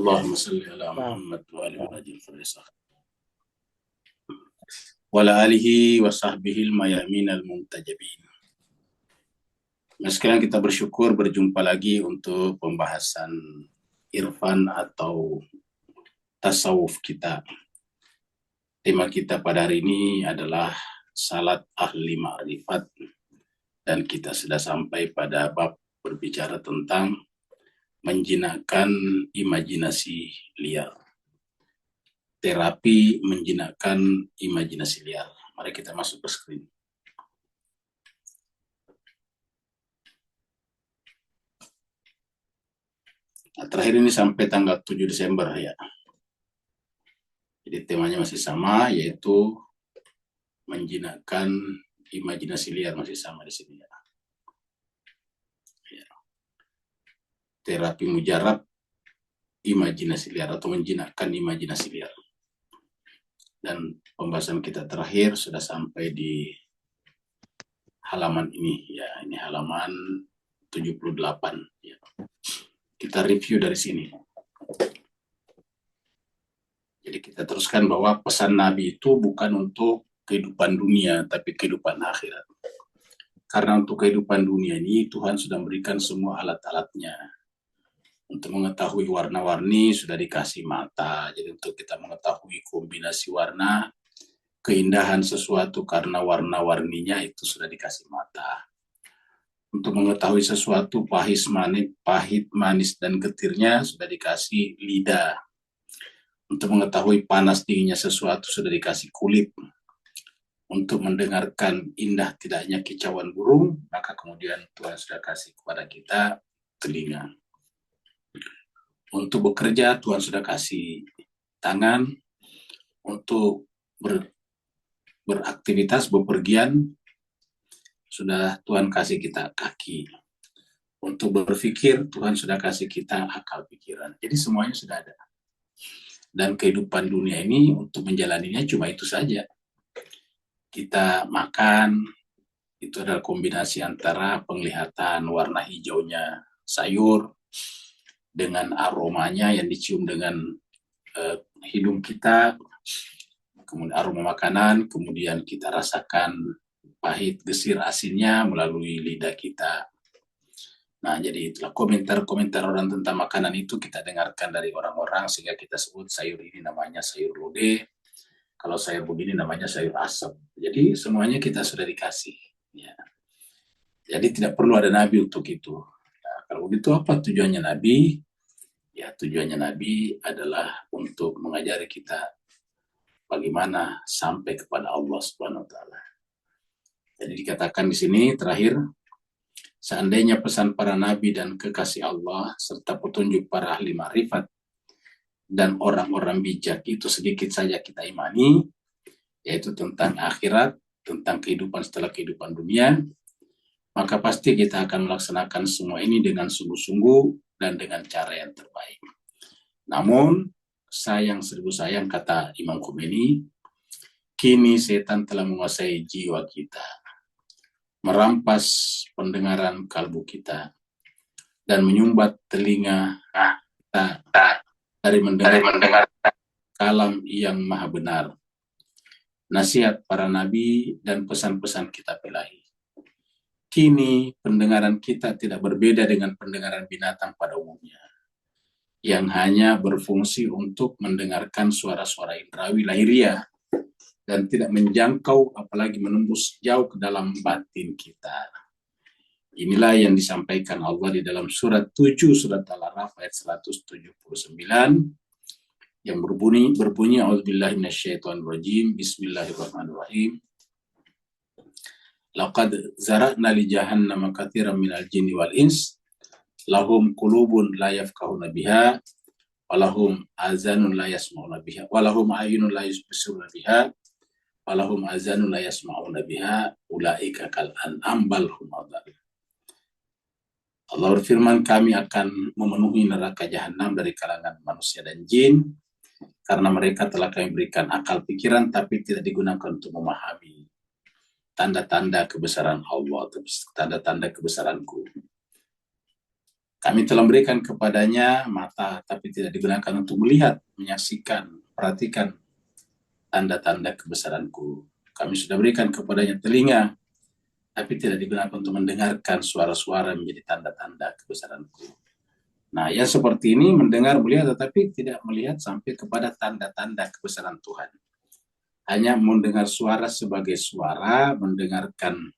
Allahumma salli ala Nah, Muhammad wa ali Muhammad wa ala alihi wa sahbihi al-mayamin al-muntajabin. Nah, sekarang kita bersyukur berjumpa lagi untuk pembahasan irfan atau tasawuf kita. Tema kita pada hari ini adalah salat ahli ma'rifat, dan kita sudah sampai pada bab berbicara tentang menjinakkan imajinasi liar. Terapi menjinakkan imajinasi liar. Mari kita masuk ke screen. Nah, terakhir ini sampai tanggal 7 Desember ya. Jadi temanya masih sama, yaitu menjinakkan imajinasi liar, masih sama di sini ya. Terapi mujarab imajinasi liar atau menjinakkan imajinasi liar. Dan pembahasan kita terakhir sudah sampai di halaman ini ya, ini halaman 78 ya. Kita review dari sini. Jadi kita teruskan bahwa pesan Nabi itu bukan untuk kehidupan dunia, tapi kehidupan akhirat. Karena untuk kehidupan dunia ini Tuhan sudah memberikan semua alat-alatnya. Untuk mengetahui warna-warni sudah dikasih mata. Jadi untuk kita mengetahui kombinasi warna, keindahan sesuatu karena warna-warninya itu sudah dikasih mata. Untuk mengetahui sesuatu pahit, manis, dan getirnya sudah dikasih lidah. Untuk mengetahui panas dinginnya sesuatu sudah dikasih kulit. Untuk mendengarkan indah tidaknya kicauan burung, maka kemudian Tuhan sudah kasih kepada kita telinga. Untuk bekerja, Tuhan sudah kasih tangan. Untuk beraktivitas, bepergian, sudah Tuhan kasih kita kaki. Untuk berpikir, Tuhan sudah kasih kita akal pikiran. Jadi semuanya sudah ada. Dan kehidupan dunia ini untuk menjalaninya cuma itu saja. Kita makan, itu adalah kombinasi antara penglihatan warna hijaunya sayur dengan aromanya yang dicium dengan hidung kita, kemudian aroma makanan, kemudian kita rasakan pahit, gesir, asinnya melalui lidah kita. Nah, jadi itulah komentar-komentar orang tentang makanan itu kita dengarkan dari orang-orang sehingga kita sebut sayur ini namanya sayur lodeh, kalau sayur begini namanya sayur asap. Jadi semuanya kita sudah dikasih. Ya. Jadi tidak perlu ada Nabi untuk itu. Nah, kalau begitu apa tujuannya Nabi? Ya, tujuannya Nabi adalah untuk mengajari kita bagaimana sampai kepada Allah Subhanahu wa taala. Jadi dikatakan di sini terakhir, seandainya pesan para nabi dan kekasih Allah serta petunjuk para ahli ma'rifat dan orang-orang bijak itu sedikit saja kita imani, yaitu tentang akhirat, tentang kehidupan setelah kehidupan dunia, maka pasti kita akan melaksanakan semua ini dengan sungguh-sungguh dan dengan cara yang terbaik. Namun, sayang seribu sayang, kata Imam Khomeini, kini setan telah menguasai jiwa kita, merampas pendengaran kalbu kita, dan menyumbat telinga kita dari mendengar kalam yang maha benar, nasihat para nabi dan pesan-pesan kitab ilahi. Kini pendengaran kita tidak berbeda dengan pendengaran binatang pada umumnya, yang hanya berfungsi untuk mendengarkan suara-suara indrawi lahiriah dan tidak menjangkau apalagi menembus jauh ke dalam batin kita. Inilah yang disampaikan Allah di dalam surat 7 surat Al-A'raf ayat 179 yang berbunyi a'udzubillahi minasyaitonirrajim, bismillahirrahmanirrahim. Laqad zara'na li jahannama katsiran minal jinni wal ins lahum qulubun la yafqahuna biha wa lahum azanun la yasma'una biha wa lahum a'yunun la yubsiruna biha wa lahum azanun la yasma'una biha ulaika kal an'am bal hum adall. Allah berfirman, kami akan memenuhi neraka jahanam dari kalangan manusia dan jin karena mereka telah kami berikan akal pikiran tapi tidak digunakan untuk memahami tanda-tanda kebesaran Allah, tanda-tanda kebesaranku. Kami telah memberikan kepadanya mata, tapi tidak digunakan untuk melihat, menyaksikan, perhatikan tanda-tanda kebesaranku. Kami sudah berikan kepadanya telinga, tapi tidak digunakan untuk mendengarkan suara-suara menjadi tanda-tanda kebesaranku. Nah, yang seperti ini mendengar, melihat, tetapi tidak melihat sampai kepada tanda-tanda kebesaran Tuhan. Hanya mendengar suara sebagai suara, mendengarkan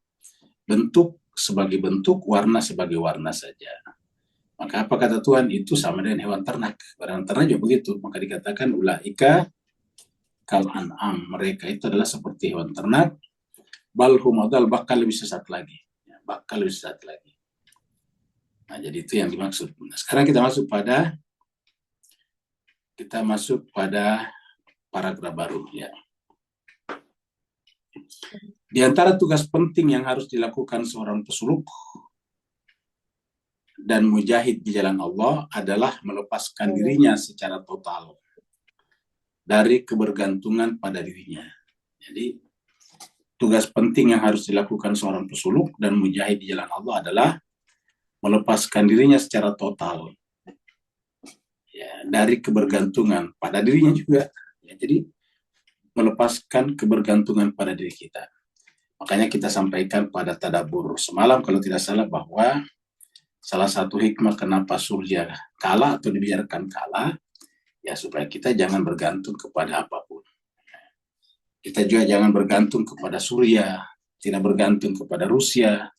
bentuk sebagai bentuk, warna sebagai warna saja. Maka apa kata Tuhan? Itu sama dengan hewan ternak. Hewan ternak juga begitu. Maka dikatakan ulaika kal an'am. Mereka itu adalah seperti hewan ternak. Bal hum adal, bakal lebih sesat lagi. Bakal lebih sesat lagi. Nah, jadi itu yang dimaksud. Nah, sekarang kita masuk pada paragraf baru ya. Di antara tugas penting yang harus dilakukan seorang pesuluk dan mujahid di jalan Allah adalah melepaskan dirinya secara total dari kebergantungan pada dirinya. Jadi tugas penting yang harus dilakukan seorang pesuluk dan mujahid di jalan Allah adalah melepaskan dirinya secara total ya, dari kebergantungan pada dirinya juga. Ya, jadi melepaskan kebergantungan pada diri kita. Makanya kita sampaikan pada tadabur semalam kalau tidak salah bahwa salah satu hikmah kenapa surya kalah atau dibiarkan kalah ya supaya kita jangan bergantung kepada apapun. Kita juga jangan bergantung kepada surya, tidak bergantung kepada Rusia,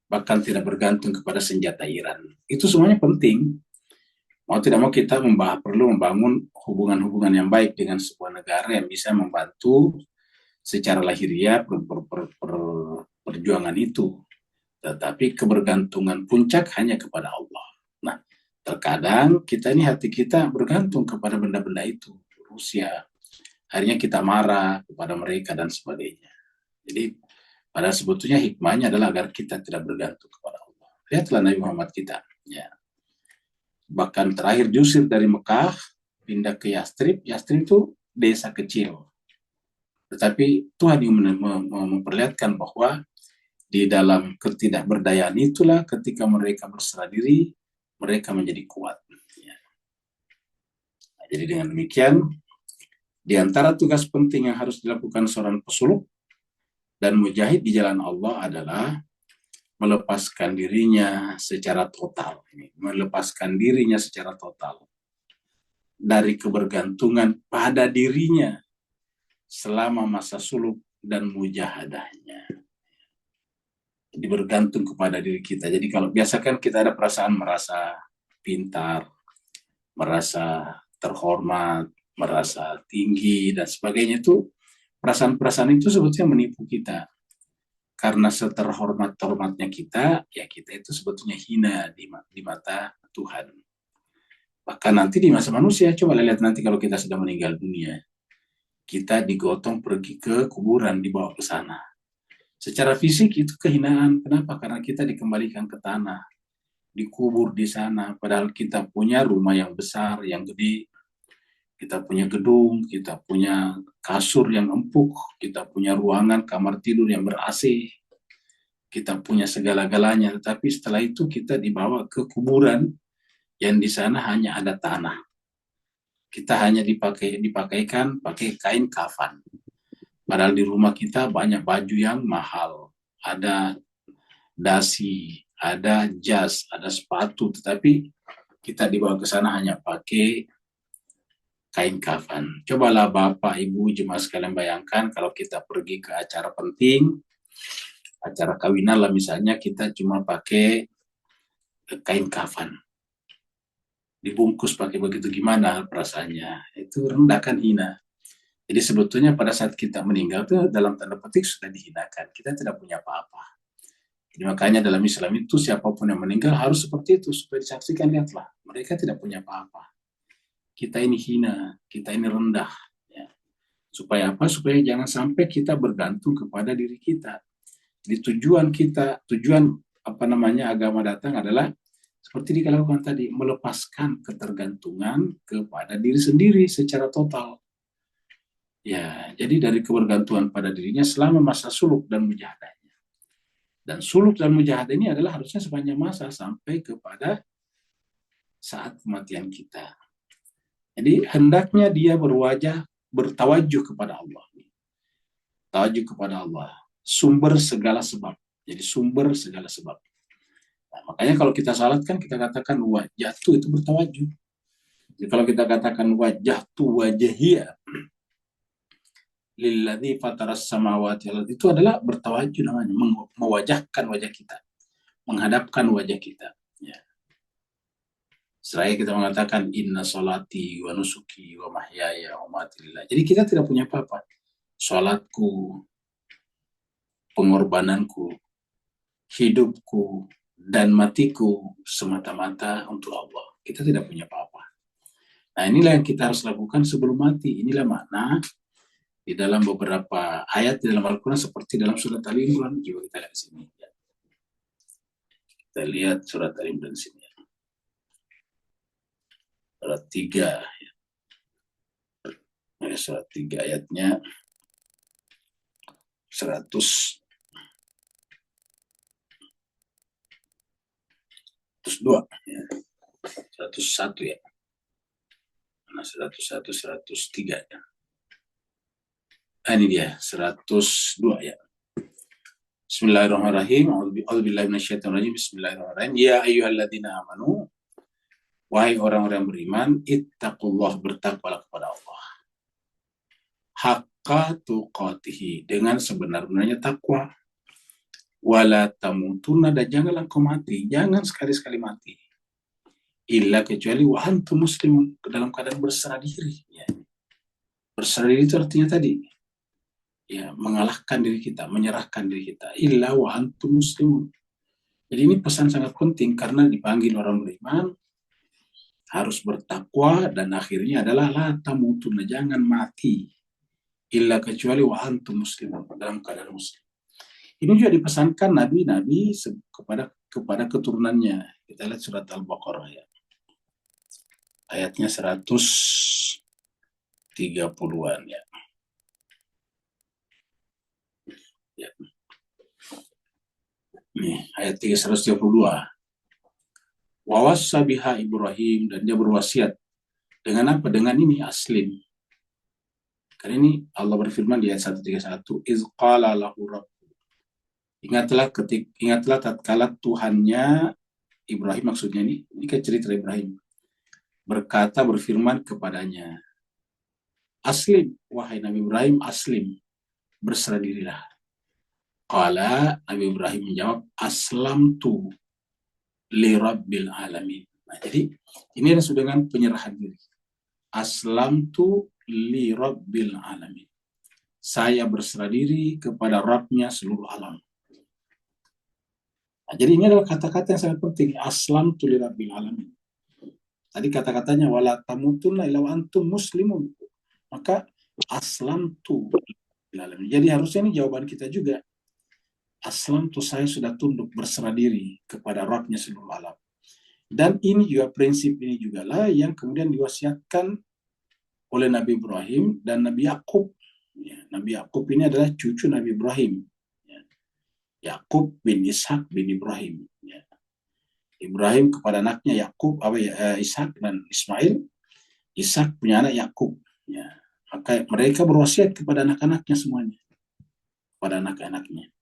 bahkan tidak bergantung kepada senjata Iran. Itu semuanya penting. Mau tidak mau kita perlu membangun hubungan-hubungan yang baik dengan sebuah negara yang bisa membantu secara lahiriah perjuangan itu. Tetapi kebergantungan puncak hanya kepada Allah. Nah, terkadang kita ini hati kita bergantung kepada benda-benda itu. Rusia, akhirnya kita marah kepada mereka dan sebagainya. Jadi, pada sebetulnya hikmahnya adalah agar kita tidak bergantung kepada Allah. Lihatlah Nabi Muhammad kita. Ya. Bahkan terakhir diusir dari Mekah, pindah ke Yastrib. Yastrib itu desa kecil. Tetapi Tuhan yang memperlihatkan bahwa di dalam ketidakberdayaan itulah ketika mereka berserah diri, mereka menjadi kuat. Ya. Nah, jadi dengan demikian, di antara tugas penting yang harus dilakukan seorang pesuluk dan mujahid di jalan Allah adalah melepaskan dirinya secara total. Melepaskan dirinya secara total dari kebergantungan pada dirinya selama masa suluk dan mujahadahnya. Jadi bergantung kepada diri kita. Jadi kalau biasakan kita ada perasaan merasa pintar, merasa terhormat, merasa tinggi, dan sebagainya itu, perasaan-perasaan itu sebetulnya menipu kita. Karena seterhormat-hormatnya kita, ya kita itu sebetulnya hina di mata Tuhan. Bahkan nanti di masa manusia, coba lihat nanti kalau kita sudah meninggal dunia, kita digotong pergi ke kuburan, dibawa ke sana. Secara fisik itu kehinaan. Kenapa? Karena kita dikembalikan ke tanah, dikubur di sana. Padahal kita punya rumah yang besar, yang gede, kita punya gedung, kita punya kasur yang empuk, kita punya ruangan kamar tidur yang ber-AC, kita punya segala-galanya. Tetapi setelah itu kita dibawa ke kuburan yang di sana hanya ada tanah. Kita hanya dipakaikan pakai kain kafan. Padahal di rumah kita banyak baju yang mahal. Ada dasi, ada jas, ada sepatu, tetapi kita dibawa ke sana hanya pakai kain kafan. Cobalah Bapak, Ibu, jemaah sekalian bayangkan kalau kita pergi ke acara penting, acara kawinan lah misalnya, kita cuma pakai kain kafan. Dibungkus pakai begitu, gimana perasaannya? Itu rendah kan, hina. Jadi sebetulnya pada saat kita meninggal itu dalam tanda petik sudah dihinakan. Kita tidak punya apa-apa. Jadi makanya dalam Islam itu siapapun yang meninggal harus seperti itu supaya disaksikan, lihatlah mereka tidak punya apa-apa. Kita ini hina, kita ini rendah. Ya. Supaya apa? Supaya jangan sampai kita bergantung kepada diri kita. Jadi tujuan agama datang adalah seperti dikatakan tadi, melepaskan ketergantungan kepada diri sendiri secara total. Ya, jadi dari kebergantungan pada dirinya selama masa suluk dan mujahadahnya. Dan suluk dan mujahadah ini adalah harusnya sepanjang masa sampai kepada saat kematian kita. Jadi hendaknya dia bertawajuh kepada Allah. Tawajuh kepada Allah. Sumber segala sebab. Jadi sumber segala sebab. Nah, makanya kalau kita salat kan kita katakan wajahtu itu bertawajuh. Jadi kalau kita katakan wajahtu wajahiyah lilladzi fataras samawati wal ardi, itu adalah bertawajuh namanya, mewajahkan wajah kita, menghadapkan wajah kita. Ya. Seraya kita mengatakan inna salati wa nusuki wa mahyaya wa mamati lillah. Jadi kita tidak punya apa-apa. Salatku, pengorbananku, hidupku, dan matiku semata-mata untuk Allah. Kita tidak punya apa-apa. Nah, inilah yang kita harus lakukan sebelum mati. Inilah makna di dalam beberapa ayat di dalam Al-Quran, seperti dalam surat Al-Imran. Coba kita lihat di sini. Kita lihat surat Al-Imran di sini. Surat 3. Surat 3 ayatnya 102 ya. 101 ya. Nah, 101 103 ya. Ini dia 102 ya. Bismillahirrahmanirrahim. A'udzubillahi minasyaitonirrajim. Bismillahirrahmanirrahim. Ya ayyuhalladzina amanu, wahai orang-orang beriman, ittaqullah, bertakwalah kepada Allah. Haqqa tuqatihi, dengan sebenar-benarnya takwa. Wala tamutunna, dan janganlah kau mati, jangan sekali-sekali mati. Illa, kecuali wa antum muslimun, dalam keadaan berserah diri. Ya. Berserah diri itu artinya tadi, ya, mengalahkan diri kita, menyerahkan diri kita. Illa wa antum muslimun. Jadi ini pesan sangat penting, karena dipanggil orang beriman harus bertakwa, dan akhirnya adalah la tamutunna, jangan mati. Illa, kecuali wa antum muslimun, dalam keadaan muslim. Ini juga dipesankan nabi-nabi kepada keturunannya. Kita lihat surat Al-Baqarah ya. Ayatnya 130-an ya. Ya. Nih, ayat 132. Wa wassa biha Ibrahim, dan dia berwasiat dengan apa? Dengan ini, aslim. Karena ini Allah berfirman di ayat 131, iz qala lahu rabb. Ingatlah tatkala Tuhannya Ibrahim, maksudnya ini kan cerita Ibrahim, berfirman kepadanya, aslim, wahai Nabi Ibrahim, aslim, berserah dirilah. Qala, Nabi Ibrahim menjawab, aslamtu li rabbil alamin. Nah, jadi ini adalah dengan penyerahan diri. Aslamtu li rabbil alamin. Saya berserah diri kepada Rabbnya seluruh alam. Nah, jadi ini adalah kata-kata yang sangat penting. Aslamtu li rabbil alamin. Tadi kata-katanya wala tamutunna illa wa antum muslimun. Maka aslamtu li alamin. Jadi harusnya ini jawaban kita juga. Aslamtu, saya sudah tunduk, berserah diri kepada Rabbnya seluruh alam. Dan ini juga, prinsip ini juga lah yang kemudian diwasiatkan oleh Nabi Ibrahim dan Nabi Yakub. Ya, Nabi Yakub ini adalah cucu Nabi Ibrahim. Yakub bin Ishak bin Ibrahim. Ya. Ibrahim kepada anaknya Yakub, Ishak dan Ismail. Ishak punya anak Yakub. Ya. Maka mereka berwasiat kepada anak-anaknya semuanya, kepada anak-anaknya.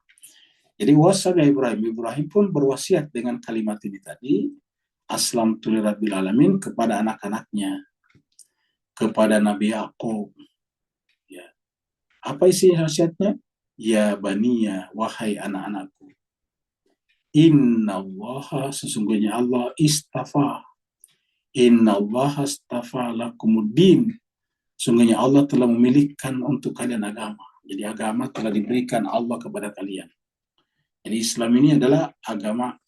Jadi wasabya Ibrahim pun berwasiat dengan kalimat ini tadi, aslamtu lirabbil alamin, kepada anak-anaknya, kepada Nabi Yakub. Ya. Apa isi wasiatnya? Ya baniya, wahai anak-anakku. Innallaha, sesungguhnya Allah istafa. Innallaha istafa lakumuddin. Sesungguhnya Allah telah memilihkan untuk kalian agama. Jadi agama telah diberikan Allah kepada kalian. Jadi Islam ini adalah agama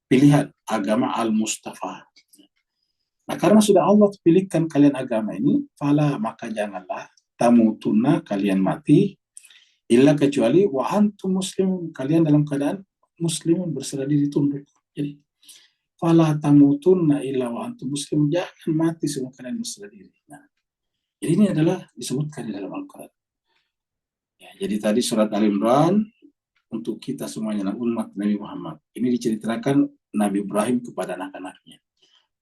pilihan, agama al-Mustafa. Nah, karena sudah Allah pilihkan kalian agama ini, fala, maka janganlah tamutunna, kalian mati, illa, kecuali wa antum muslimun, kalian dalam keadaan muslimun, berserah diri, tunduk. Jadi fala tamutunna illa wa antum muslimun, jangan mati semua kalian berserah diri. Nah, jadi ini adalah disebutkan di dalam Al-Quran. Ya, jadi tadi surat Al-Imran untuk kita semuanya, umat Nabi Muhammad. Ini diceritakan Nabi Ibrahim kepada anak-anaknya.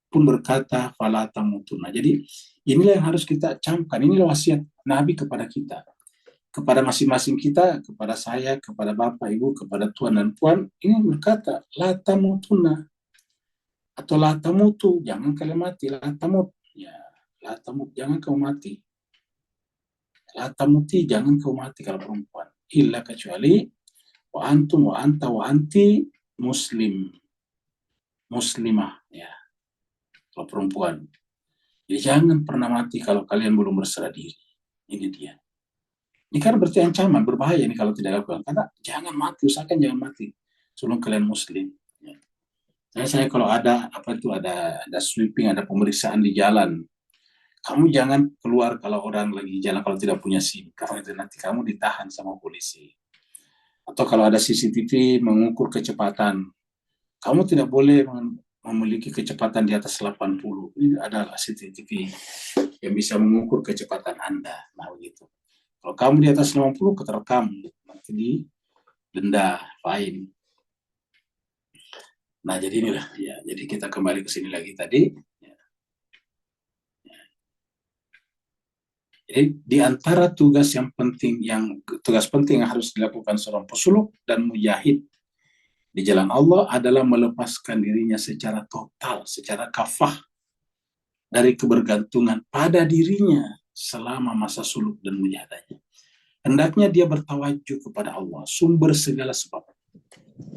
pun berkata fala tamutunna. Jadi inilah yang harus kita camkan. Inilah wasiat Nabi kepada kita, kepada masing-masing kita, kepada saya, kepada Bapak, Ibu, kepada Tuan dan Puan. Ini berkata la tamutunna atau la tamutu, jangan kalian mati. La tamut, ya, la tamut, jangan kau mati. La tamuti, jangan kau mati kalau perempuan. Illa kecuali wa antum wa anta wa anti muslim, muslimah, ya, kalau perempuan. Jadi jangan pernah mati kalau kalian belum berserah diri. Ini dia. Ini kan berarti ancaman, berbahaya nih kalau tidak lakukan. Karena jangan mati, usahakan jangan mati sebelum kalian muslim. Ya. Saya kalau ada apa itu ada sweeping, ada pemeriksaan di jalan, kamu jangan keluar kalau orang lagi jalan kalau tidak punya SIM, karena itu nanti kamu ditahan sama polisi. Atau kalau ada CCTV mengukur kecepatan, kamu tidak boleh memiliki kecepatan di atas 80. Ini adalah CCTV yang bisa mengukur kecepatan Anda. Nah, begitu. Kalau kamu di atas 50, keterekam, nanti didenda, fine. Nah, jadi inilah, ya. Jadi kita kembali ke sini lagi tadi. Ya. Jadi di antara tugas penting yang harus dilakukan seorang pesuluk dan mujahid di jalan Allah adalah melepaskan dirinya secara total, secara kafah dari kebergantungan pada dirinya selama masa suluk dan mujahadahnya. Hendaknya dia bertawajuh kepada Allah, sumber segala sebab.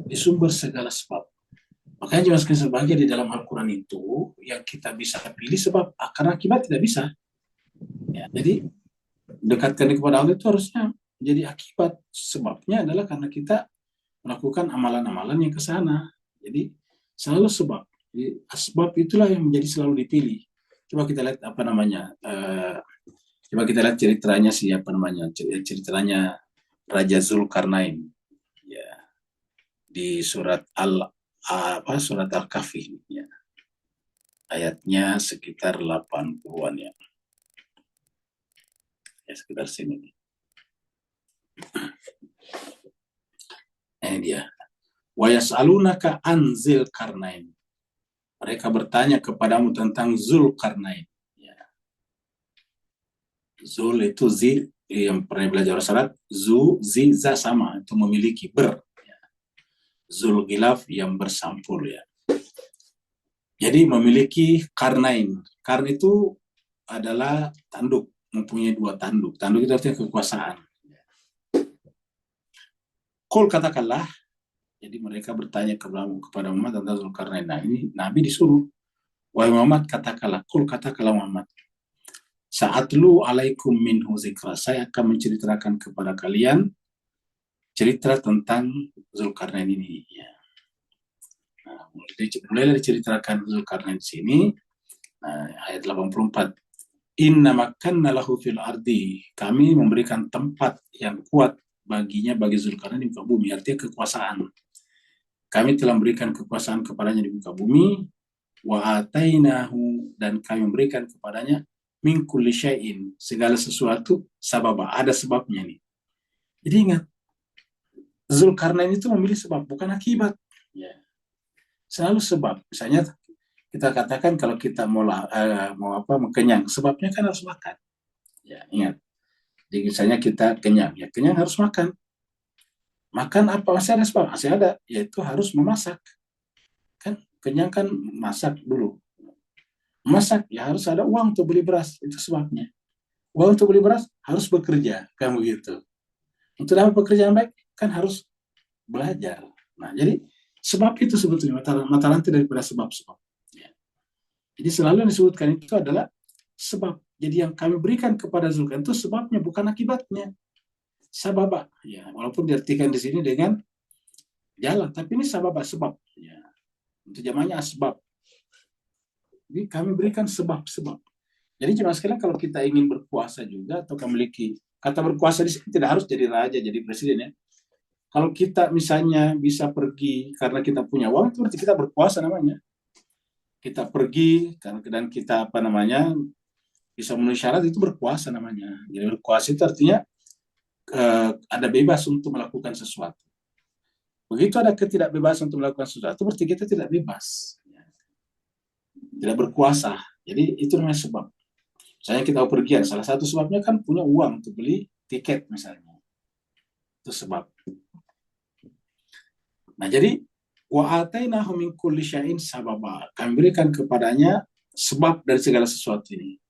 Di sumber segala sebab. Makanya jelaskan sebagai di dalam Al-Quran itu yang kita bisa pilih sebab, karena akibat tidak bisa. Ya, jadi dekatkan kepada Allah itu harusnya jadi akibat. Sebabnya adalah karena kita melakukan amalan-amalan yang ke sana. Jadi selalu sebab. Jadi asbab itulah yang menjadi selalu dipilih. Coba kita lihat apa namanya. Coba kita lihat ceritanya siapa namanya. Ceritanya Raja Zulkarnain. Ya, di surat surat Al-Kahfi, ya. Ayatnya sekitar 80-an, ya. Ya, sekitar sini. Ini dia. Wa yas'alunaka an Zulkarnain. Mereka bertanya kepadamu tentang Zulkarnain. Ya. Zul itu yang pernah belajar syarat, za sama, itu memiliki ya. Zul gilaf yang bersampul, ya. Jadi memiliki karnain. Karn itu adalah tanduk, mempunyai 2 tanduk. Tanduk itu artinya kekuasaan. Qul, katakanlah, jadi mereka bertanya kepada Muhammad tentang Zulkarnain. Nah, ini Nabi disuruh, wahai Muhammad, katakanlah, Qul, katakanlah Muhammad, sa'atlu alaikum minhu zikra, saya akan menceritakan kepada kalian cerita tentang Zulkarnain ini. Ya. Nah, mulai diceritakan Zulkarnain di sini, ayat 84. Inna makanna lahu fil ardi, kami memberikan tempat yang kuat baginya, bagi Zulkarnain di muka bumi, artinya kekuasaan. Kami telah memberikan kekuasaan kepadanya di muka bumi, wa atainahu, dan kami memberikan kepadanya min kulli syai'in, segala sesuatu, sababa, ada sebabnya nih. Jadi ingat, Zulkarnain itu memilih sebab, bukan akibat. Ya. Selalu sebab. Misalnya kita katakan kalau kita mau kenyang, sebabnya kan harus makan. Ya, ingat. Jadi misalnya kita kenyang, ya kenyang harus makan. Makan apa? Masih ada sebab, masih ada, yaitu harus memasak. Kan kenyang kan masak dulu. Masak ya harus ada uang untuk beli beras, itu sebabnya. Uang untuk beli beras harus bekerja, kan begitu. Untuk dapat pekerjaan baik kan harus belajar. Nah, jadi sebab itu sebetulnya mata rantai daripada sebab-sebab. Ya. Jadi selalu yang disebutkan itu adalah sebab. Jadi yang kami berikan kepada Zulkarnain itu sebabnya, bukan akibatnya. Sababa, ya, walaupun diartikan di sini dengan jalan, tapi ini sababa, sebab. Ya. Untuk zamannya asbab. Jadi kami berikan sebab-sebab. Jadi cuma sekalian kalau kita ingin berkuasa juga atau memiliki, kata berkuasa di sini tidak harus jadi raja, jadi presiden, ya. Kalau kita misalnya bisa pergi karena kita punya uang, itu berarti kita berkuasa namanya. Kita pergi dan kita bisa memenuhi syarat, itu berkuasa namanya. Jadi berkuasa itu artinya ada bebas untuk melakukan sesuatu. Begitu ada ketidakbebasan untuk melakukan sesuatu, berarti kita tidak bebas. tidak berkuasa. Jadi itu namanya sebab. Misalnya kita pergian, salah satu sebabnya kan punya uang untuk beli tiket misalnya. Itu sebab. Nah, jadi wa atainahu min kulli syai'in sababa. Kami berikan kepadanya sebab dari segala sesuatu ini.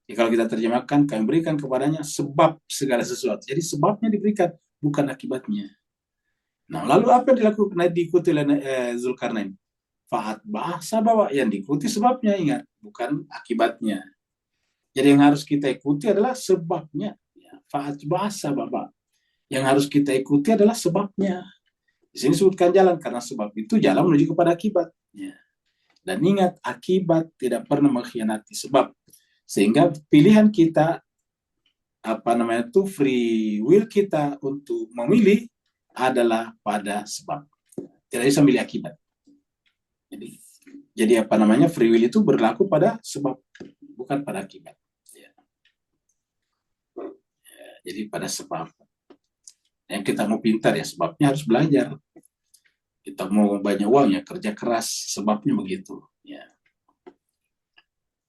Jadi kalau kita terjemahkan, kami berikan kepadanya sebab segala sesuatu. Jadi sebabnya diberikan, bukan akibatnya. Nah, lalu apa yang dilakukan, diikuti oleh Zulkarnain? Fa'at bahasa bahwa yang diikuti sebabnya, ingat, bukan akibatnya. Jadi yang harus kita ikuti adalah sebabnya. Fa'at bahasa bahwa yang harus kita ikuti adalah sebabnya. Di sini sebutkan jalan, karena sebab itu jalan menuju kepada akibat. Ya. Dan ingat, akibat tidak pernah mengkhianati sebab. Sehingga pilihan kita, free will kita untuk memilih adalah pada sebab. Tidak bisa memilih akibat. Jadi free will itu berlaku pada sebab, bukan pada akibat. Ya. Jadi pada sebab. Yang kita mau pintar ya sebabnya harus belajar. Kita mau banyak uang ya kerja keras, sebabnya begitu. Ya.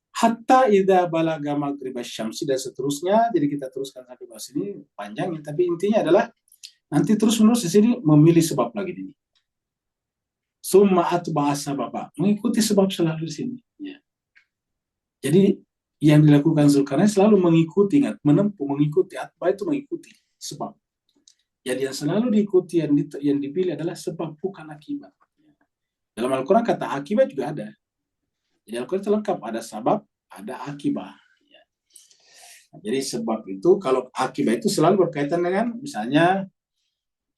Hatta idza balaga maghribasy syamsi dan seterusnya. Jadi kita teruskan sampai bahas ini panjang, tapi intinya adalah nanti terus menerus di sini memilih sebab lagi ini. Summa atba'a sababa, mengikuti sebab selalu di sini. Ya. Jadi yang dilakukan Zulkarnain selalu mengikuti, ingat, menempuh, mengikuti, atba itu mengikuti sebab. Jadi yang selalu diikuti, yang dipilih adalah sebab, bukan akibat. Dalam Al-Quran kata akibat juga ada. Jadi Al-Quran itu lengkap, ada sabab, ada akibat. Jadi sebab itu, kalau akibat itu selalu berkaitan dengan misalnya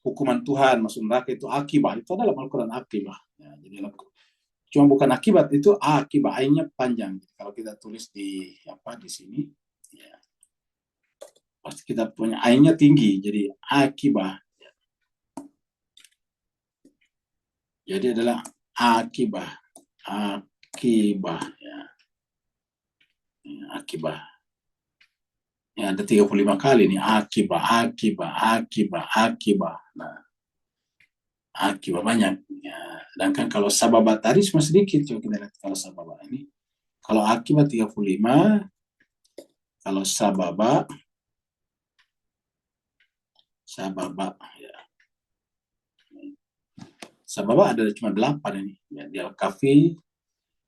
hukuman Tuhan, masuk neraka itu akibat. Itu adalah Al-Quran akibat. Jadi cuma bukan akibat, itu akibat, ainnya panjang. Kalau kita tulis di sini, ya, pasti kita punya ainnya tinggi, jadi akibat. Jadi adalah akibat, ya. Akibat. Ya, ada 35 kali nih, akibat. Nah, akibat banyak. Ya. Sedangkan kalau sababat tadi cuma sedikit, coba kita lihat kalau sababat ini. Kalau akibat 35, kalau sababa ya. Sababa ada cuma 8 ini. Ya, di Al-Kahfi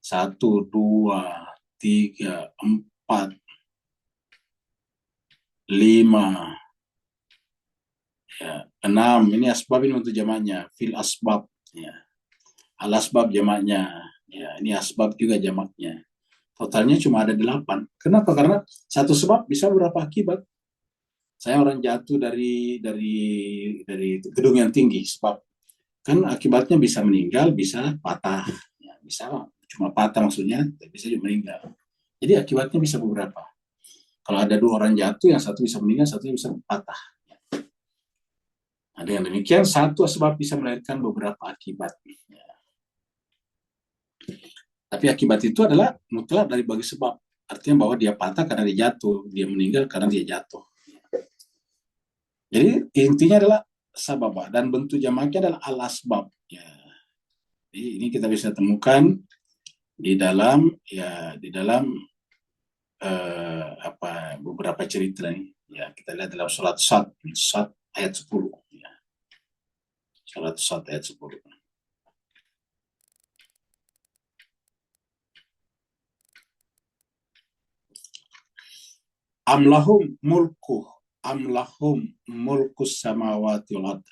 1, 2, 3, 4, 5, ya, 6. Ini asbab, ini untuk jamaknya. Fil asbab. Ya. Al-asbab jamaknya. Ya, ini asbab juga jamaknya. Totalnya cuma ada 8. Kenapa? Karena satu sebab bisa beberapa akibat. Saya orang jatuh dari gedung yang tinggi, sebab kan akibatnya bisa meninggal, bisa patah, ya, bisa cuma patah maksudnya, bisa juga meninggal. Jadi akibatnya bisa beberapa. Kalau ada 2 orang jatuh, yang satu bisa meninggal, satu bisa patah. Nah, dengan demikian satu sebab bisa melahirkan beberapa akibat. Ya. Tapi akibat itu adalah mutlak dari bagi sebab. Artinya bahwa dia patah karena dia jatuh, dia meninggal karena dia jatuh. Jadi intinya adalah sababah, dan bentuk jamaknya adalah al-asbab. Ya. Jadi ini kita bisa temukan di dalam beberapa cerita nih. Ya, kita lihat dalam surat Sad ayat 10. Ya. Surat Sad ayat 10. Amlahum mulkus samawati wal ardh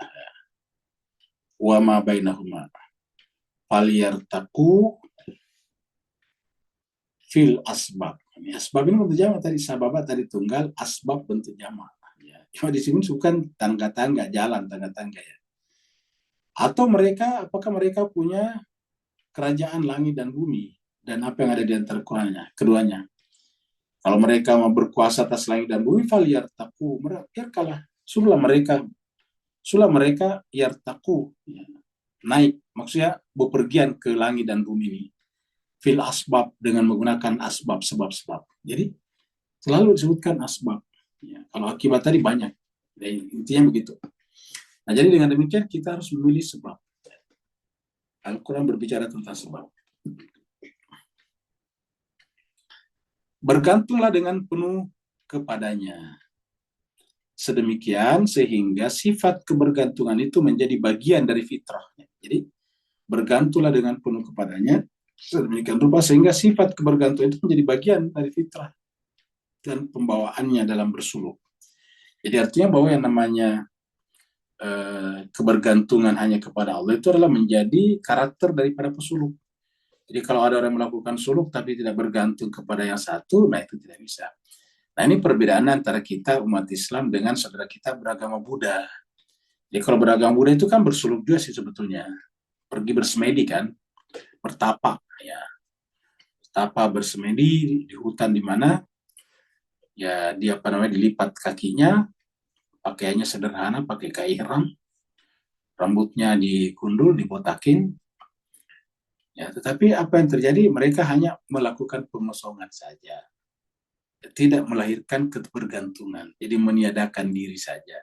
wa ma bainahuma falyartaqu fil asbab. Ini asbab ini bentuk jamak tadi, sababa tadi tunggal, asbab bentuk jamak. Ya. Cuma di sini bukan tangga-tangga jalan, tangga-tangga ya. Atau apakah mereka punya kerajaan langit dan bumi, dan apa yang ada di antara keduanya. Kalau mereka mau berkuasa atas langit dan bumi, falyartaqu, biarkanlah, suruh mereka yartaqu, ya, naik, maksudnya bepergian ke langit dan bumi ini, fil asbab, dengan menggunakan asbab, sebab-sebab. Jadi selalu disebutkan asbab. Ya, kalau akibat tadi banyak. Jadi, intinya begitu. Nah, jadi dengan demikian kita harus memilih sebab. Al-Quran berbicara tentang sebab. bergantunglah dengan penuh kepadanya. Sedemikian sehingga sifat kebergantungan itu menjadi bagian dari fitrahnya. Jadi bergantunglah dengan penuh kepadanya, sedemikian rupa sehingga sifat kebergantungan itu menjadi bagian dari fitrah dan pembawaannya dalam bersuluk. Jadi artinya bahwa yang namanya kebergantungan hanya kepada Allah itu adalah menjadi karakter daripada pesuluk. Jadi kalau ada orang melakukan suluk tapi tidak bergantung kepada yang satu, nah itu tidak bisa. Nah ini perbedaan antara kita umat Islam dengan saudara kita beragama Buddha. Jadi kalau beragama Buddha itu kan bersuluk juga sih sebetulnya. Pergi bersemedi kan, bertapa ya. Bertapa bersemedi di hutan di mana ya dia dilipat kakinya, pakaiannya sederhana, pakai kain ihram, rambutnya digundul, dibotakin. Ya, tetapi apa yang terjadi? Mereka hanya melakukan pengosongan saja. Tidak melahirkan ketergantungan. Jadi meniadakan diri saja.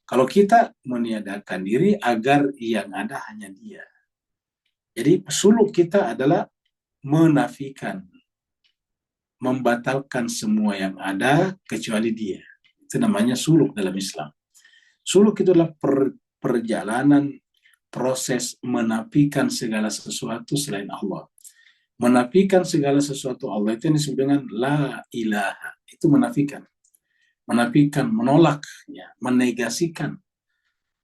Kalau kita meniadakan diri agar yang ada hanya dia. Jadi suluk kita adalah menafikan, membatalkan semua yang ada kecuali dia. Itu namanya suluk dalam Islam. Suluk itu adalah perjalanan proses menafikan segala sesuatu selain Allah. Menafikan segala sesuatu Allah itu yang disebut dengan la ilaha. Itu menafikan. Menafikan, menolak, ya, menegasikan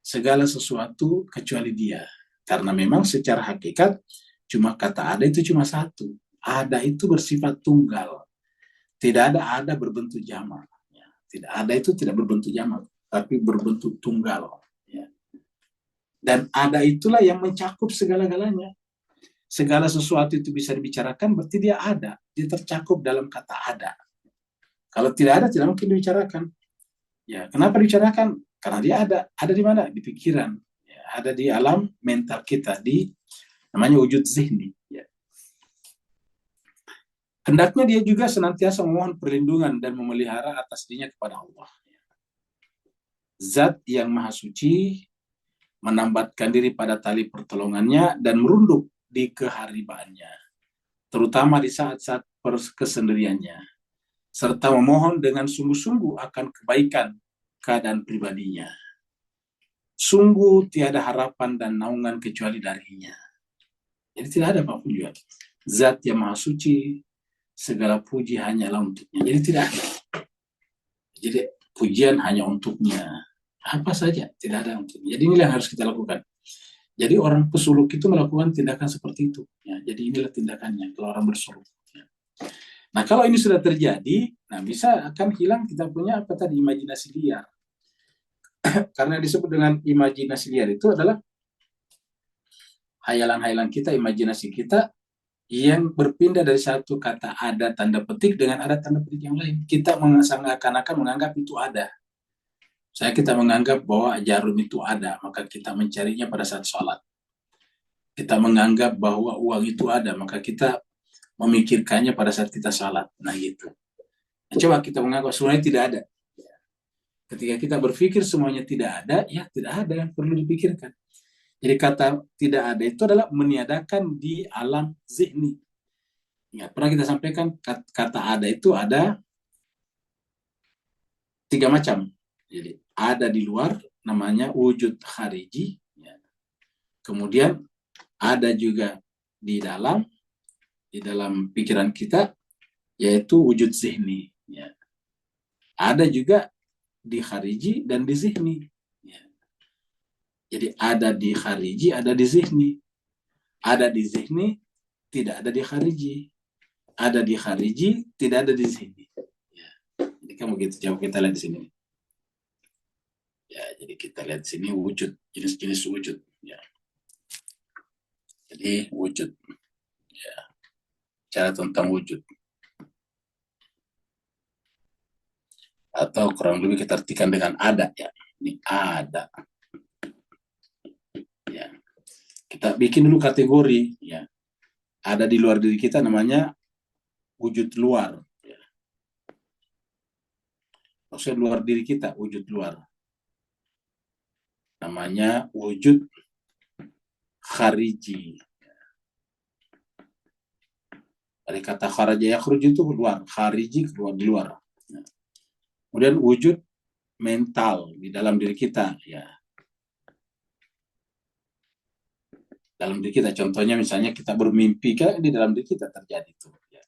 segala sesuatu kecuali dia. Karena memang secara hakikat cuma kata ada itu cuma satu. Ada itu bersifat tunggal. Tidak ada berbentuk jamak. Ya. Tidak ada itu tidak berbentuk jamak, tapi berbentuk tunggal. Ya. Dan ada itulah yang mencakup segala-galanya. Segala sesuatu itu bisa dibicarakan, berarti dia ada. Dia tercakup dalam kata ada. Kalau tidak ada, tidak mungkin dibicarakan. Ya, kenapa dibicarakan? Karena dia ada. Ada di mana? Di pikiran. Ya, ada di alam mental kita, di namanya wujud zihni. Ya. Hendaknya dia juga senantiasa memohon perlindungan dan memelihara atas dirinya kepada Allah. Zat yang maha suci, menambatkan diri pada tali pertolongannya dan merunduk di keharibaannya, terutama di saat-saat kesendiriannya, serta memohon dengan sungguh-sungguh akan kebaikan keadaan pribadinya. Sungguh tiada harapan dan naungan kecuali darinya. Jadi tidak ada apapun juga. Zat yang maha suci, segala puji hanyalah untuknya. Jadi tidak ada. Jadi pujian hanya untuknya. Apa saja, tidak ada untuknya. Jadi inilah yang harus kita lakukan. Jadi orang pesuluk itu melakukan tindakan seperti itu. Ya, jadi inilah tindakannya kalau orang bersuluk. Ya. Nah kalau ini sudah terjadi, nah bisa akan hilang kita punya apa tadi imajinasi liar. Karena disebut dengan imajinasi liar itu adalah hayalan-hayalan kita, imajinasi kita yang berpindah dari satu kata ada tanda petik dengan ada tanda petik yang lain. Kita akan menganggap itu ada. Kita menganggap bahwa jarum itu ada, maka kita mencarinya pada saat sholat. Kita menganggap bahwa uang itu ada, maka kita memikirkannya pada saat kita sholat. Nah gitu. Nah, coba kita menganggap semuanya tidak ada. Ketika kita berpikir semuanya tidak ada, ya tidak ada yang perlu dipikirkan. Jadi kata tidak ada itu adalah meniadakan di alam zihni. Ya, pernah kita sampaikan kata ada itu ada 3 macam. Jadi ada di luar namanya wujud khariji. Ya. Kemudian ada juga di dalam pikiran kita yaitu wujud zihni. Ya. Ada juga di khariji dan di zihni. Ya. Jadi ada di khariji, ada di zihni. Ada di zihni, tidak ada di khariji. Ada di khariji, tidak ada di zihni. Ya. Jadi kan begitu jauh kita lihat di sini. Ya, jadi kita lihat di sini wujud, jenis-jenis wujud. Ya. Jadi wujud. Ya. Cara tentang wujud. Atau kurang lebih kita artikan dengan ada ya. Ini ada. Ya. Kita bikin dulu kategori ya. Ada di luar diri kita namanya wujud luar. Ya. Maksudnya luar diri kita, wujud luar. Namanya wujud khariji. Dari kata kharaja yakhruju itu keluar, khariji keluar di luar. Kemudian wujud mental di dalam diri kita, ya. Dalam diri kita, contohnya misalnya kita bermimpi kan di dalam diri kita terjadi itu. Ya.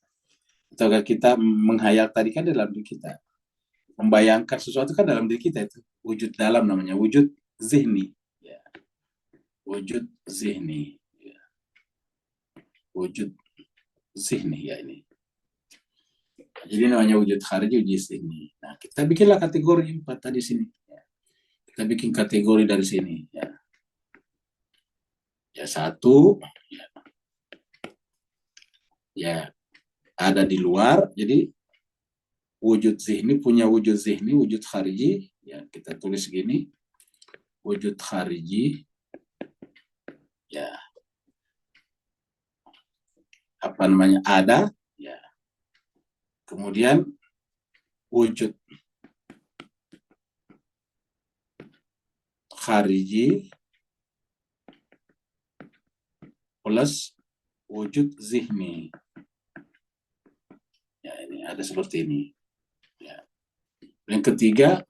Atau kita menghayal tadi kan di dalam diri kita. Membayangkan sesuatu kan dalam diri kita itu. Wujud dalam namanya, wujud zihni. Ya. Wujud zihni. Ya. Wujud zihni ya ini. Jadi namanya wujud khariji, wujud zihni. Nah, kita bikinlah kategori 4 tadi sini. Ya. Kita bikin kategori dari sini. Ya, ya satu, ya ada di luar. Jadi wujud zihni punya wujud zihni, wujud khariji. Ya, kita tulis gini. Wujud khariji. Ya. Apa namanya? Ada. Ya. Kemudian wujud khariji plus wujud zihni. Ya, ini ada seperti ini. Ya. Yang ketiga,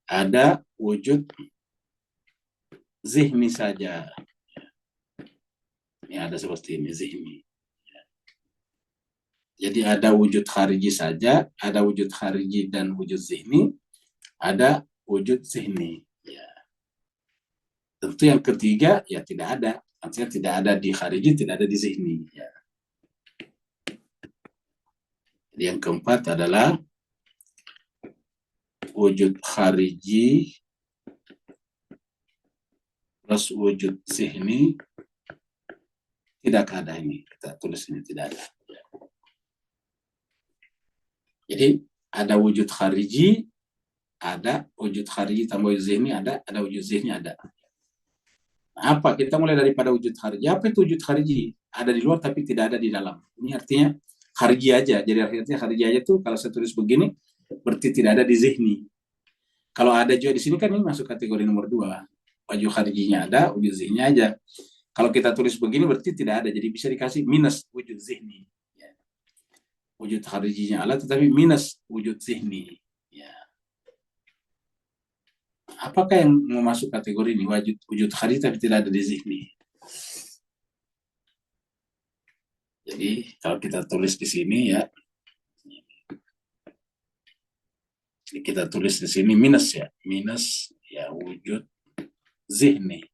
ada wujud zihni saja. Ya. Ini ada seperti ini, zihni. Ya. Jadi ada wujud khariji saja, ada wujud khariji dan wujud zihni, ada wujud zihni. Ya. Tentu yang ketiga, ya tidak ada. Artinya tidak ada di khariji, tidak ada di zihni. Ya. Jadi yang keempat adalah wujud khariji plus wujud zihni tidak ada ini. Kita tulis ini tidak ada. Jadi ada wujud khariji, ada wujud khariji tambah wujud zihni, ada wujud zihni, ada. Nah, apa? Kita mulai daripada wujud khariji. Apa itu wujud khariji? Ada di luar tapi tidak ada di dalam. Ini artinya khariji aja. Jadi artinya khariji aja tuh kalau saya tulis begini berarti tidak ada di zihni. Kalau ada juga di sini kan ini masuk kategori nomor 2. Wujud kharijinya ada, wujud zihni aja. Kalau kita tulis begini berarti tidak ada. Jadi bisa dikasih minus wujud zihni. Ya. Wujud kharijinya ada tetapi minus wujud zihni. Ya. Apakah yang mau masuk kategori ini? Wujud khariji tapi tidak ada di zihni. Jadi kalau kita tulis di sini ya. Kita tulis di sini minus ya. Minus ya wujud zihni.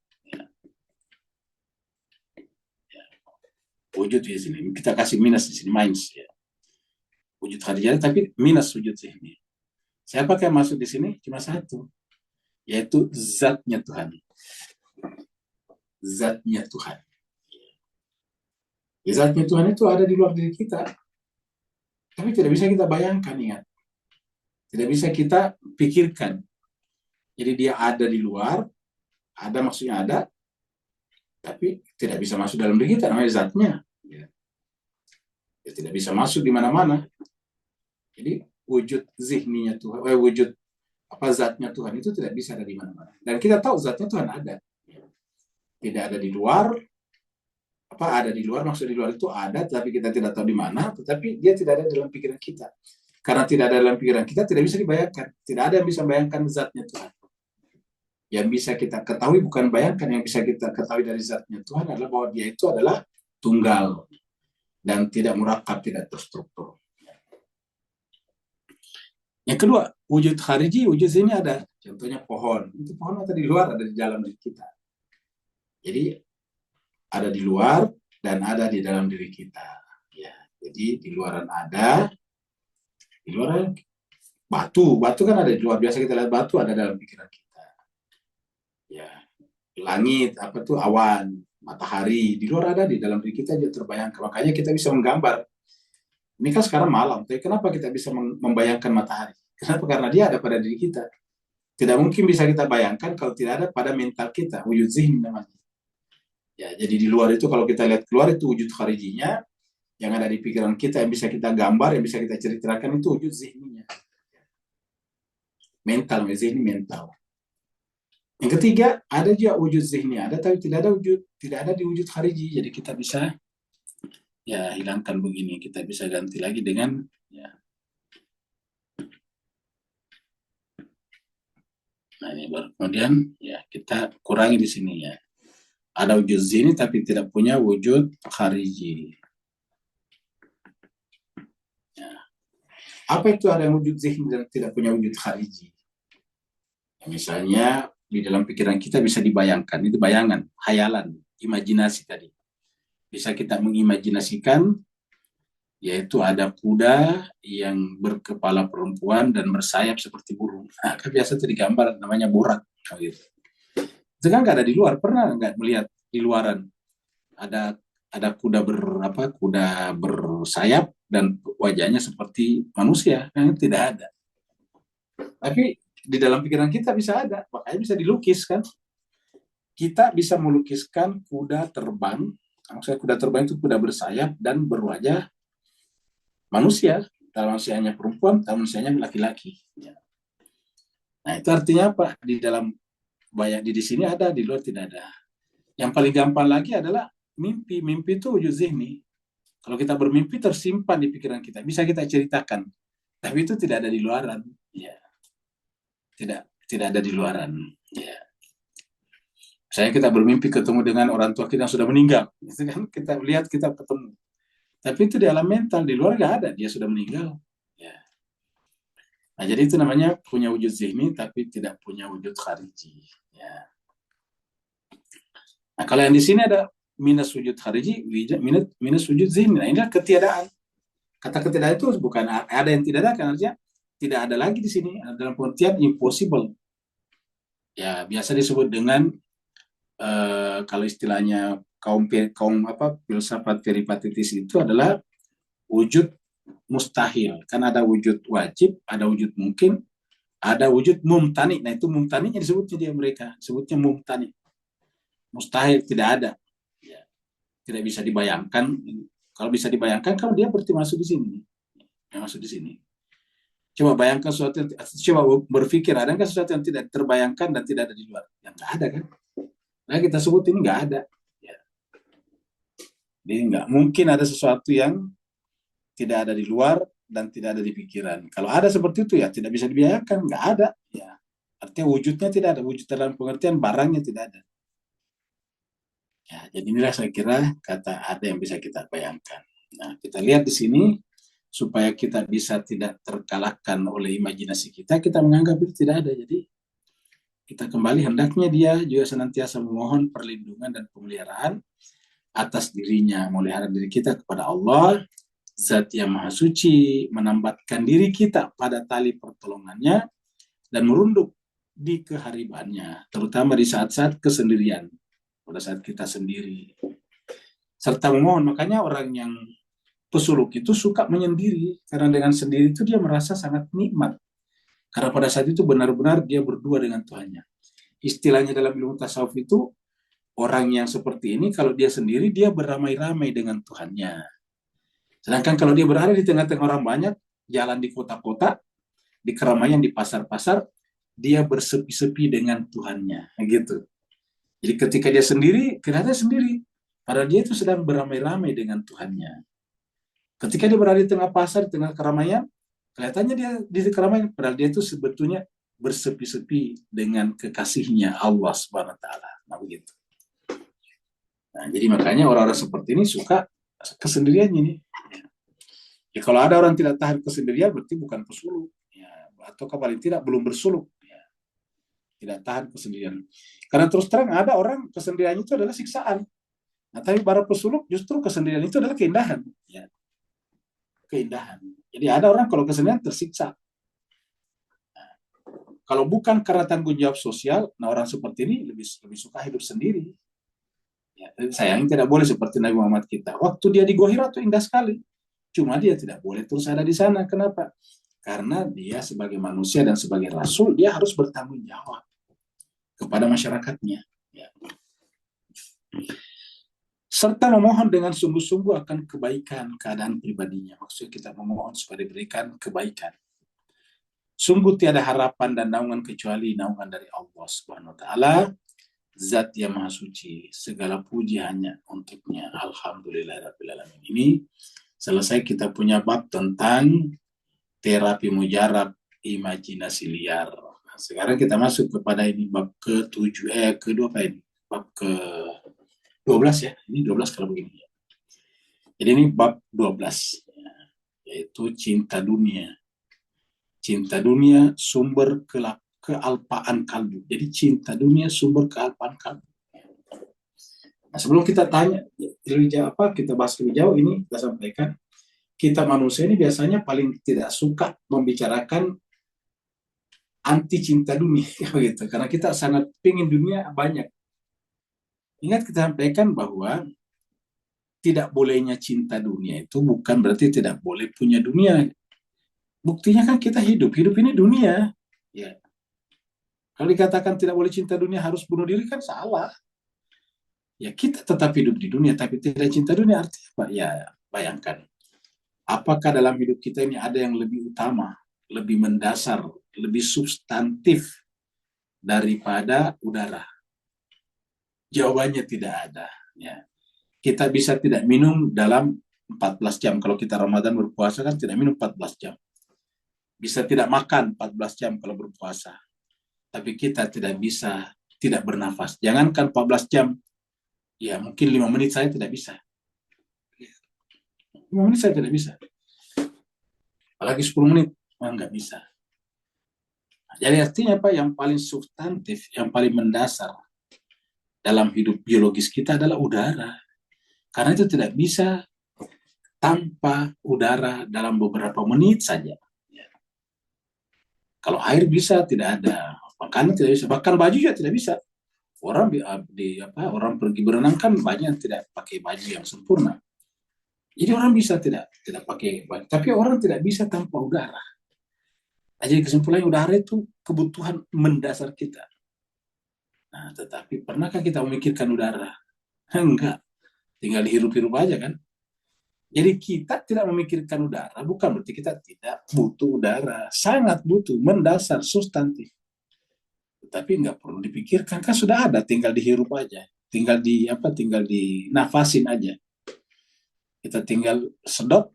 Wujud di sini kita kasih minus di sini, minus ya. Wujud kharijiyah tapi minus wujud zihni. Siapa yang masuk di sini? Cuma satu, yaitu zatnya Tuhan. Zatnya Tuhan. Ya, zatnya Tuhan itu ada di luar diri kita, tapi tidak bisa kita bayangkan, ingat. Tidak bisa kita pikirkan. Jadi dia ada di luar, ada maksudnya ada, tapi tidak bisa masuk dalam diri kita, namanya zatnya. Ya, tidak bisa masuk di mana-mana. Jadi wujud zihninya Tuhan, wujud apa zatnya Tuhan itu tidak bisa ada di mana-mana. Dan kita tahu zatnya Tuhan ada. Tidak ada di luar. Apa ada di luar? Maksud di luar itu ada, tapi kita tidak tahu di mana. Tetapi dia tidak ada dalam pikiran kita. Karena tidak ada dalam pikiran kita, tidak bisa dibayangkan. Tidak ada yang bisa bayangkan zatnya Tuhan. Yang bisa kita ketahui bukan bayangkan, yang bisa kita ketahui dari zatnya Tuhan adalah bahwa dia itu adalah tunggal. Dan tidak murakab, tidak terstruktur. Yang kedua, wujud khariji, wujud sini ada. Contohnya pohon. Itu pohon ada di luar, ada di dalam diri kita. Jadi, ada di luar dan ada di dalam diri kita. Ya, jadi, di luaran ada. Di luaran batu. Batu kan ada di luar. Biasa kita lihat batu ada dalam pikiran kita. Ya, langit, apa tuh, awan, matahari. Di luar ada, di dalam diri kita aja terbayangkan. Makanya kita bisa menggambar. Ini kan sekarang malam, tapi kenapa kita bisa membayangkan matahari? Kenapa? Karena dia ada pada diri kita. Tidak mungkin bisa kita bayangkan kalau tidak ada pada mental kita, wujud zihni namanya. Ya, jadi di luar itu kalau kita lihat keluar itu wujud kharijinya, yang ada di pikiran kita, yang bisa kita gambar, yang bisa kita ceritakan itu wujud zihninya. Mental, zihni mental. Yang ketiga, ada juga wujud zihni, ada tapi tidak ada di wujud khariji. Jadi kita bisa ya hilangkan begini, kita bisa ganti lagi dengan ya. Nah ini baru kemudian ya kita kurangi di sini ya. Ada wujud zihni tapi tidak punya wujud khariji. Ya. Apa itu ada yang wujud zihni dan tidak punya wujud khariji? Ya, misalnya di dalam pikiran kita bisa dibayangkan, itu bayangan, hayalan, imajinasi tadi. Bisa kita mengimajinasikan yaitu ada kuda yang berkepala perempuan dan bersayap seperti burung. Nah, kan biasa itu digambar namanya burak. Gitu. Itu kan nggak ada di luar, pernah nggak melihat di luaran ada kuda kuda bersayap dan wajahnya seperti manusia, kan tidak ada. Tapi di dalam pikiran kita bisa ada, makanya bisa dilukis kan. Kita bisa melukiskan kuda terbang, maksudnya kuda terbang itu kuda bersayap dan berwajah manusia, kalau manusianya perempuan, kalau manusianya laki-laki. Nah itu artinya apa? Di dalam di sini ada, di luar tidak ada. Yang paling gampang lagi adalah mimpi. Mimpi itu wujud zihni. Kalau kita bermimpi tersimpan di pikiran kita, bisa kita ceritakan. Tapi itu tidak ada di luaran. Ya. Tidak ada di luaran. Ya. Misalnya kita bermimpi ketemu dengan orang tua kita yang sudah meninggal. Itu kan kita lihat, kita ketemu. Tapi itu di alam mental, di luar nggak ada, dia sudah meninggal. Ya. Nah, jadi itu namanya punya wujud zihni, tapi tidak punya wujud khariji. Ya. Nah, kalau yang di sini ada minus wujud khariji, minus wujud zihni. Nah, inilah ketiadaan. Kata ketiadaan itu bukan ada yang tidak ada, kan artinya tidak ada lagi di sini. Dalam pengertian impossible. Ya, biasa disebut dengan kalau istilahnya kaum filsafat peripatitis itu adalah wujud mustahil. Kan ada wujud wajib, ada wujud mungkin, ada wujud mumtani. Nah itu mumtaninya disebutnya dia mereka, sebutnya mumtani. Mustahil, tidak ada. Ya, tidak bisa dibayangkan. Kalau bisa dibayangkan, kalau dia berarti masuk di sini. Yang masuk di sini. Coba bayangkan sesuatu, coba berpikir, ada nggak sesuatu yang tidak terbayangkan dan tidak ada di luar? Yang nggak ada kan? Nah kita sebut ini nggak ada. Ya. Jadi nggak mungkin ada sesuatu yang tidak ada di luar dan tidak ada di pikiran. Kalau ada seperti itu ya tidak bisa dibayangkan, nggak ada. Ya. Artinya wujudnya tidak ada, wujud dalam pengertian barangnya tidak ada. Ya, jadi inilah saya kira kata ada yang bisa kita bayangkan. Nah, kita lihat di sini supaya kita bisa tidak terkalahkan oleh imajinasi kita menganggap itu tidak ada. Jadi kita kembali hendaknya dia juga senantiasa memohon perlindungan dan pemeliharaan atas dirinya, memelihara diri kita kepada Allah, Zat yang Maha Suci, menambatkan diri kita pada tali pertolongannya dan merunduk di keharibannya, terutama di saat-saat kesendirian, pada saat kita sendiri. Serta memohon, makanya orang yang pesuluk itu suka menyendiri, karena dengan sendiri itu dia merasa sangat nikmat. Karena pada saat itu benar-benar dia berdua dengan Tuhannya. Istilahnya dalam ilmu tasawuf itu, orang yang seperti ini kalau dia sendiri, dia beramai-ramai dengan Tuhannya. Sedangkan kalau dia berada di tengah-tengah orang banyak, jalan di kota-kota, di keramaian, di pasar-pasar, dia bersepi-sepi dengan Tuhannya. Gitu. Jadi ketika dia sendiri, kelihatan sendiri. Padahal dia itu sedang beramai-ramai dengan Tuhannya. Ketika dia berada di tengah pasar, di tengah keramaian, kelihatannya dia di keramaian, padahal dia itu sebetulnya bersepi-sepi dengan kekasihnya Allah Subhanahu wa taala. Nah, begitu. Nah, jadi makanya orang-orang seperti ini suka kesendirian ini. Ya, kalau ada orang tidak tahan kesendirian berarti bukan pesuluk. Ya, atau paling tidak belum bersuluk. Ya, tidak tahan kesendirian. Karena terus terang ada orang kesendirian itu adalah siksaan. Nah, tapi para pesuluk justru kesendirian itu adalah keindahan. Ya, keindahan. Jadi ada orang kalau kesendirian tersiksa. Nah, kalau bukan karena tanggung jawab sosial, nah orang seperti ini lebih suka hidup sendiri. Ya, sayangnya tidak boleh seperti Nabi Muhammad kita. Waktu dia di Gohira itu indah sekali. Cuma dia tidak boleh terus ada di sana. Kenapa? Karena dia sebagai manusia dan sebagai rasul, dia harus bertanggung jawab kepada masyarakatnya. Ya. Serta memohon dengan sungguh-sungguh akan kebaikan keadaan pribadinya. Maksudnya kita memohon supaya diberikan kebaikan. Sungguh tiada harapan dan naungan kecuali naungan dari Allah Subhanahu wa taala. Zat yang Maha Suci, segala puji hanya untuknya. Alhamdulillahirabbil alamin. Ini selesai kita punya bab tentang terapi mujarab imajinasi liar. Nah, sekarang kita masuk kepada ini bab ke-7 kedua apa ini? Bab ke-12 ya. Ini 12 kalau begini. Jadi ini bab 12 yaitu cinta dunia. Cinta dunia sumber kealpaan kalbu. Jadi cinta dunia sumber kealpaan kalbu. Nah, sebelum kita tanya lebih jauh kita bahas lebih jauh ini kita sampaikan kita manusia ini biasanya paling tidak suka membicarakan anti cinta dunia gitu karena kita sangat ingin dunia banyak. Ingat kita sampaikan bahwa tidak bolehnya cinta dunia itu bukan berarti tidak boleh punya dunia. Buktinya kan kita hidup ini dunia. Ya. Kalau dikatakan tidak boleh cinta dunia harus bunuh diri kan salah. Ya kita tetap hidup di dunia tapi tidak cinta dunia artinya apa? Ya bayangkan. Apakah dalam hidup kita ini ada yang lebih utama, lebih mendasar, lebih substantif daripada udara? Jawabannya tidak ada. Ya. Kita bisa tidak minum dalam 14 jam. Kalau kita Ramadan berpuasa kan tidak minum 14 jam. Bisa tidak makan 14 jam kalau berpuasa. Tapi kita tidak bisa tidak bernafas. Jangankan 14 jam, ya mungkin 5 menit saya tidak bisa. 5 menit saya tidak bisa. Apalagi 10 menit, nggak bisa. Jadi artinya apa? Yang paling substantif, yang paling mendasar dalam hidup biologis kita adalah udara. Karena itu tidak bisa tanpa udara dalam beberapa menit saja. Ya. Kalau air bisa, tidak ada. Makanan tidak bisa. Bahkan baju juga tidak bisa. Orang pergi berenang kan banyak tidak pakai baju yang sempurna. Jadi orang bisa tidak pakai baju. Tapi orang tidak bisa tanpa udara. Nah, jadi kesimpulannya udara itu kebutuhan mendasar kita. Nah, tetapi pernahkah kita memikirkan udara? Enggak. Tinggal dihirup-hirup aja kan. Jadi kita tidak memikirkan udara, bukan berarti kita tidak butuh udara. Sangat butuh, mendasar, substantif. Tapi nggak perlu dipikirkan, kan sudah ada, tinggal dihirup aja. Tinggal dinafasin aja. Kita tinggal sedot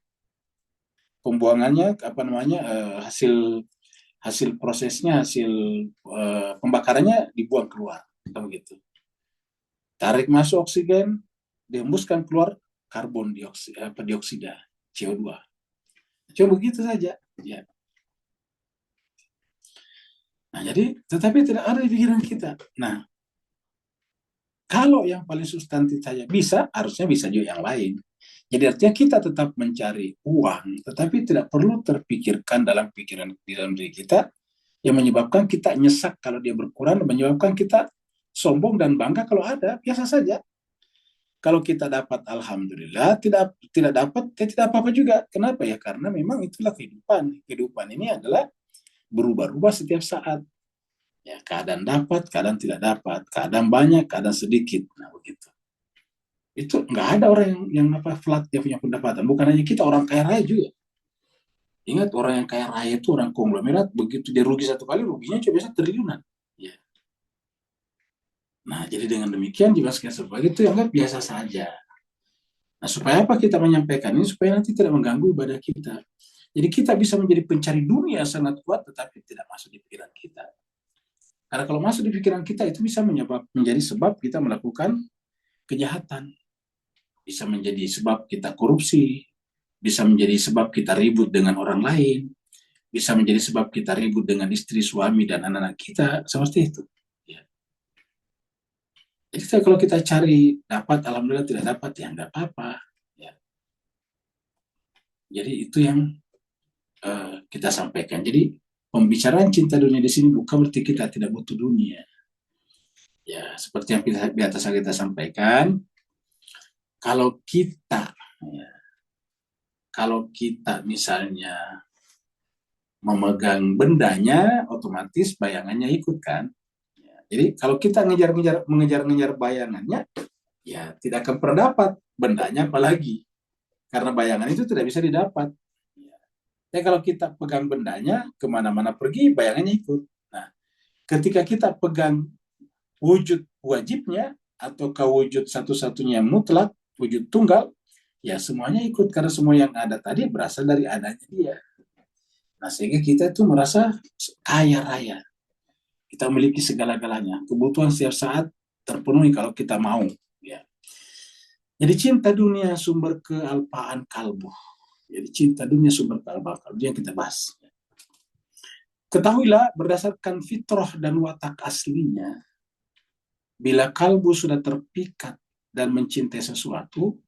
pembuangannya, hasil prosesnya, hasil pembakarannya dibuang keluar. Begitu. Tarik masuk oksigen, dihembuskan keluar karbon dioksida, CO2. Cuma begitu saja. Ya. Nah, jadi, tetapi tidak ada di pikiran kita. Nah, kalau yang paling substantif saja bisa, harusnya bisa juga yang lain. Jadi artinya kita tetap mencari uang, tetapi tidak perlu terpikirkan dalam pikiran di dalam diri kita yang menyebabkan kita nyesak kalau dia berkurang, menyebabkan kita sombong dan bangga kalau ada, biasa saja. Kalau kita dapat, alhamdulillah. Tidak dapat, tidak apa-apa juga. Kenapa ya? Karena memang itulah kehidupan. Kehidupan ini adalah berubah-ubah setiap saat. Ya, keadaan dapat, keadaan tidak dapat, keadaan banyak, keadaan sedikit. Nah, begitu. Itu nggak ada orang yang flat dia punya pendapatan. Bukan hanya kita, orang kaya raya juga. Ingat, orang yang kaya raya itu orang konglomerat, begitu dia rugi satu kali, ruginya cuma bisa triliunan. Ya. Nah, jadi dengan demikian juga sebagai itu yang biasa saja. Nah, supaya apa kita menyampaikan ini? Supaya nanti tidak mengganggu ibadah kita. Jadi kita bisa menjadi pencari dunia sangat kuat, tetapi tidak masuk di pikiran kita. Karena kalau masuk di pikiran kita, itu bisa menjadi sebab kita melakukan kejahatan. Bisa menjadi sebab kita korupsi. Bisa menjadi sebab kita ribut dengan orang lain. Bisa menjadi sebab kita ribut dengan istri, suami, dan anak-anak kita. Seperti itu. Jadi kalau kita cari dapat, alhamdulillah, tidak dapat, ya nggak apa-apa. Ya. Jadi itu yang kita sampaikan. Jadi pembicaraan cinta dunia di sini bukan berarti kita tidak butuh dunia. Ya, seperti yang biasa kita sampaikan, kalau kita misalnya memegang bendanya, otomatis bayangannya ikut kan. Jadi kalau kita mengejar bayangannya, ya tidak akan pernah dapat bendanya, apalagi karena bayangan itu tidak bisa didapat. Ya, kalau kita pegang bendanya, kemana-mana pergi, bayangannya ikut. Nah, ketika kita pegang wujud wajibnya ataukah wujud satu-satunya yang mutlak, wujud tunggal, ya semuanya ikut karena semua yang ada tadi berasal dari adanya dia. Nah, sehingga kita itu merasa kaya raya. Kita memiliki segala-galanya. Kebutuhan setiap saat terpenuhi kalau kita mau. Ya. Jadi cinta dunia sumber kealpaan kalbu. Jadi cinta dunia sumber kealpaan kalbu yang kita bahas. Ketahuilah berdasarkan fitrah dan watak aslinya, bila kalbu sudah terpikat dan mencintai sesuatu,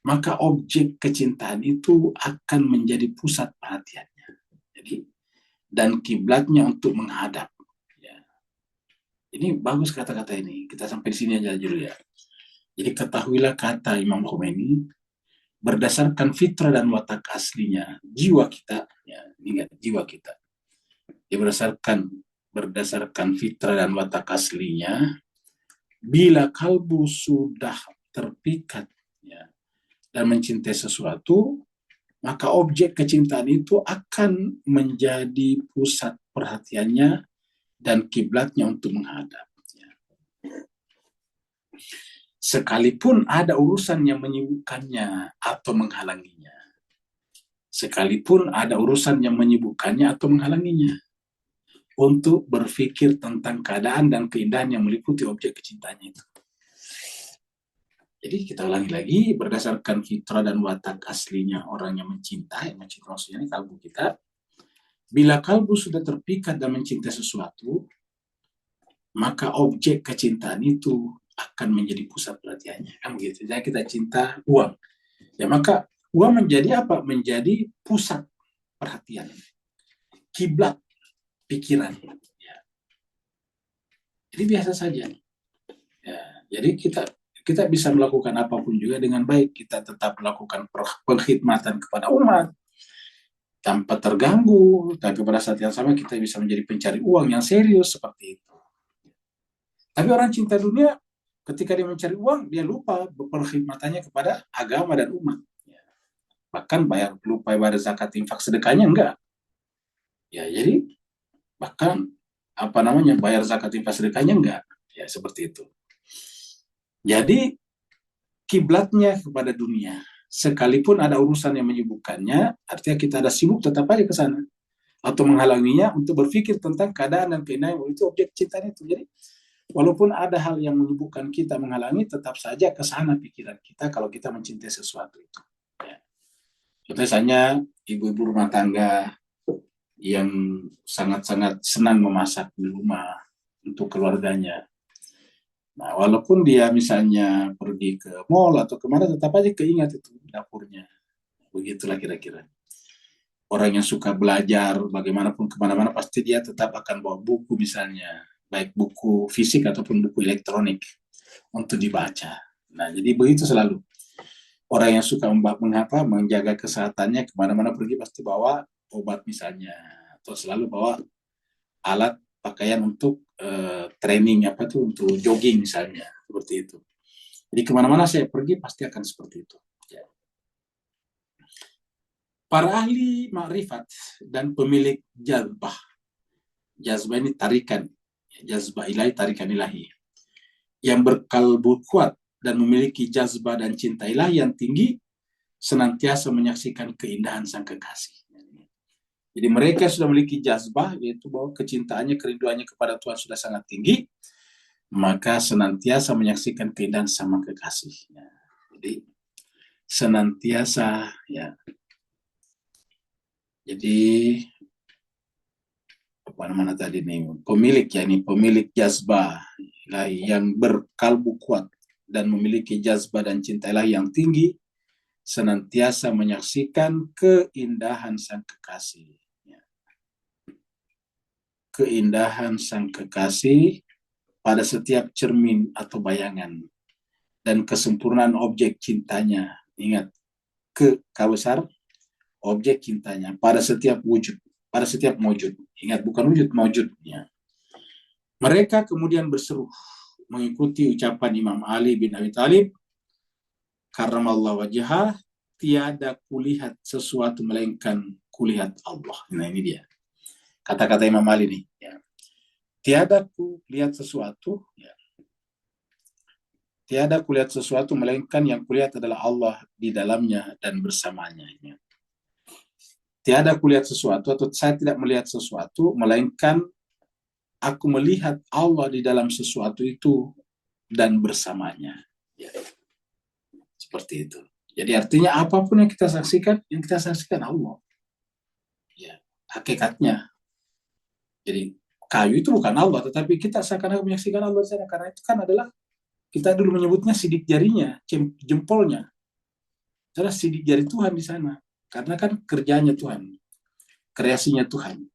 maka objek kecintaan itu akan menjadi pusat perhatiannya. Jadi, dan kiblatnya untuk menghadap. Ya. Ini bagus kata-kata ini. Kita sampai di sini aja dulu ya. Jadi ketahuilah kata Imam Khomeini, berdasarkan fitrah dan watak aslinya, jiwa kita, ya, ingat jiwa kita. Ya, berdasarkan fitrah dan watak aslinya, bila kalbu sudah terpikat ya, dan mencintai sesuatu, maka objek kecintaan itu akan menjadi pusat perhatiannya dan kiblatnya untuk menghadap. Ya. Sekalipun ada urusan yang menyibukkannya atau menghalanginya. Sekalipun ada urusan yang menyibukkannya atau menghalanginya. Untuk berpikir tentang keadaan dan keindahan yang meliputi objek kecintaannya itu. Jadi kita ulangi lagi, berdasarkan fitrah dan watak aslinya orang yang mencintai maksudnya ini kalbu kita, bila kalbu sudah terpikat dan mencintai sesuatu, maka objek kecintaan itu akan menjadi pusat perhatiannya. Kan begitu. Jadi kita cinta uang. Ya maka uang menjadi apa? Menjadi pusat perhatian. Kiblat pikiran. Ya. Jadi biasa saja. Ya, jadi kita bisa melakukan apapun juga dengan baik. Kita tetap melakukan pengkhidmatan kepada umat tanpa terganggu. Dan kepada saat yang sama kita bisa menjadi pencari uang yang serius seperti itu. Tapi orang cinta dunia, ketika dia mencari uang, dia lupa pengkhidmatannya kepada agama dan umat. Ya. Bahkan lupa bayar zakat, infak, sedekahnya enggak. Ya, jadi bahkan bayar zakat infak sedekahnya enggak, ya seperti itu. Jadi kiblatnya kepada dunia, sekalipun ada urusan yang menyibukkannya, artinya kita ada sibuk tetap aja ke sana atau menghalanginya untuk berpikir tentang keadaan dan keindahan itu objek cinta itu. Jadi walaupun ada hal yang menyibukkan kita menghalangi, tetap saja ke sana pikiran kita kalau kita mencintai sesuatu itu. Ya. Misalnya ibu-ibu rumah tangga yang sangat-sangat senang memasak di rumah untuk keluarganya. Nah, walaupun dia misalnya pergi ke mall atau kemana, tetap aja keingat itu dapurnya. Begitulah kira-kira. Orang yang suka belajar, bagaimanapun kemana-mana, pasti dia tetap akan bawa buku misalnya. Baik buku fisik ataupun buku elektronik untuk dibaca. Nah, jadi begitu selalu. Orang yang suka menjaga kesehatannya, kemana-mana pergi pasti bawa obat misalnya, atau selalu bawa alat pakaian untuk training untuk jogging misalnya, seperti itu. Jadi kemana-mana saya pergi pasti akan seperti itu. Ya. Para ahli makrifat dan pemilik jazbah ini tarikan, jazbah ilahi, tarikan ilahi, yang berkalbu kuat dan memiliki jazbah dan cinta ilahi yang tinggi, senantiasa menyaksikan keindahan sang kekasih. Jadi mereka sudah memiliki jazbah, yaitu bahwa kecintaannya, kerinduannya kepada Tuhan sudah sangat tinggi, maka senantiasa menyaksikan keindahan sama kekasih. Ya. Jadi senantiasa, ya. Jadi tadi nih, pemilik jazbah yang berkalbu kuat dan memiliki jazbah dan cinta ilahi yang tinggi, senantiasa menyaksikan keindahan sang kekasih. Keindahan sang kekasih pada setiap cermin atau bayangan dan kesempurnaan objek cintanya. Ingat, besar objek cintanya pada setiap wujud, pada setiap mewujud. Ingat, bukan wujud, mewujudnya. Mereka kemudian berseru mengikuti ucapan Imam Ali bin Abi Thalib, karramallahu wajhah, tiada kulihat sesuatu melainkan kulihat Allah. Nah, ini dia kata-kata Imam Ali nih. Ya. Tiada ku lihat sesuatu, ya. Tiada kulihat sesuatu melainkan yang kulihat adalah Allah di dalamnya dan bersamanya. Ya. Tiada kulihat sesuatu atau saya tidak melihat sesuatu melainkan aku melihat Allah di dalam sesuatu itu dan bersamanya. Ya. Seperti itu. Jadi artinya apapun yang kita saksikan Allah. Ya, hakikatnya. Jadi kayu itu bukan Allah, tetapi kita seakan-akan menyaksikan Allah di sana karena itu kan adalah kita dulu menyebutnya sidik jarinya, jempolnya. Adalah sidik jari Tuhan di sana. Karena kan kerjanya Tuhan, kreasinya Tuhan.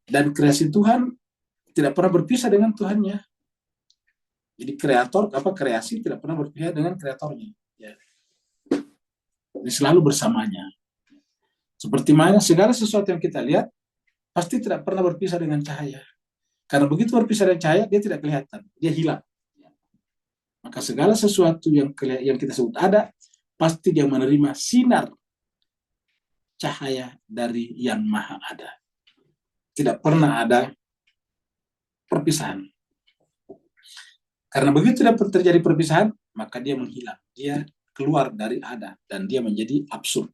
Dan kreasi Tuhan tidak pernah berpisah dengan Tuhannya. Jadi kreasi tidak pernah berpisah dengan kreatornya. Ya. Jadi selalu bersamanya. Seperti mana segala sesuatu yang kita lihat pasti tidak pernah berpisah dengan cahaya. Karena begitu berpisah dengan cahaya, dia tidak kelihatan, dia hilang. Maka segala sesuatu yang kita sebut ada, pasti dia menerima sinar cahaya dari yang maha ada. Tidak pernah ada perpisahan. Karena begitu dapat terjadi perpisahan, maka dia menghilang. Dia keluar dari ada, dan dia menjadi absurd.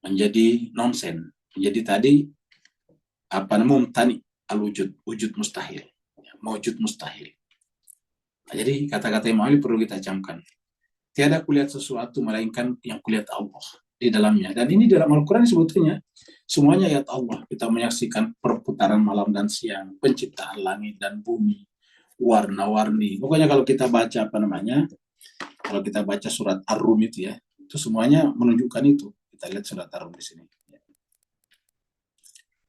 Menjadi nonsen. Menjadi tadi, mumtani, al-wujud, wujud mustahil. Mewujud mustahil. Nah, jadi kata-kata Imam Ali perlu kita camkan. Tiada kulihat sesuatu melainkan yang kulihat Allah di dalamnya. Dan ini dalam Al-Quran sebetulnya semuanya ayat Allah. Kita menyaksikan perputaran malam dan siang, penciptaan langit dan bumi, warna-warni. Pokoknya kalau kita baca kalau kita baca surat Ar-Rum itu ya, itu semuanya menunjukkan itu. Kita lihat surat Ar-Rum di sini.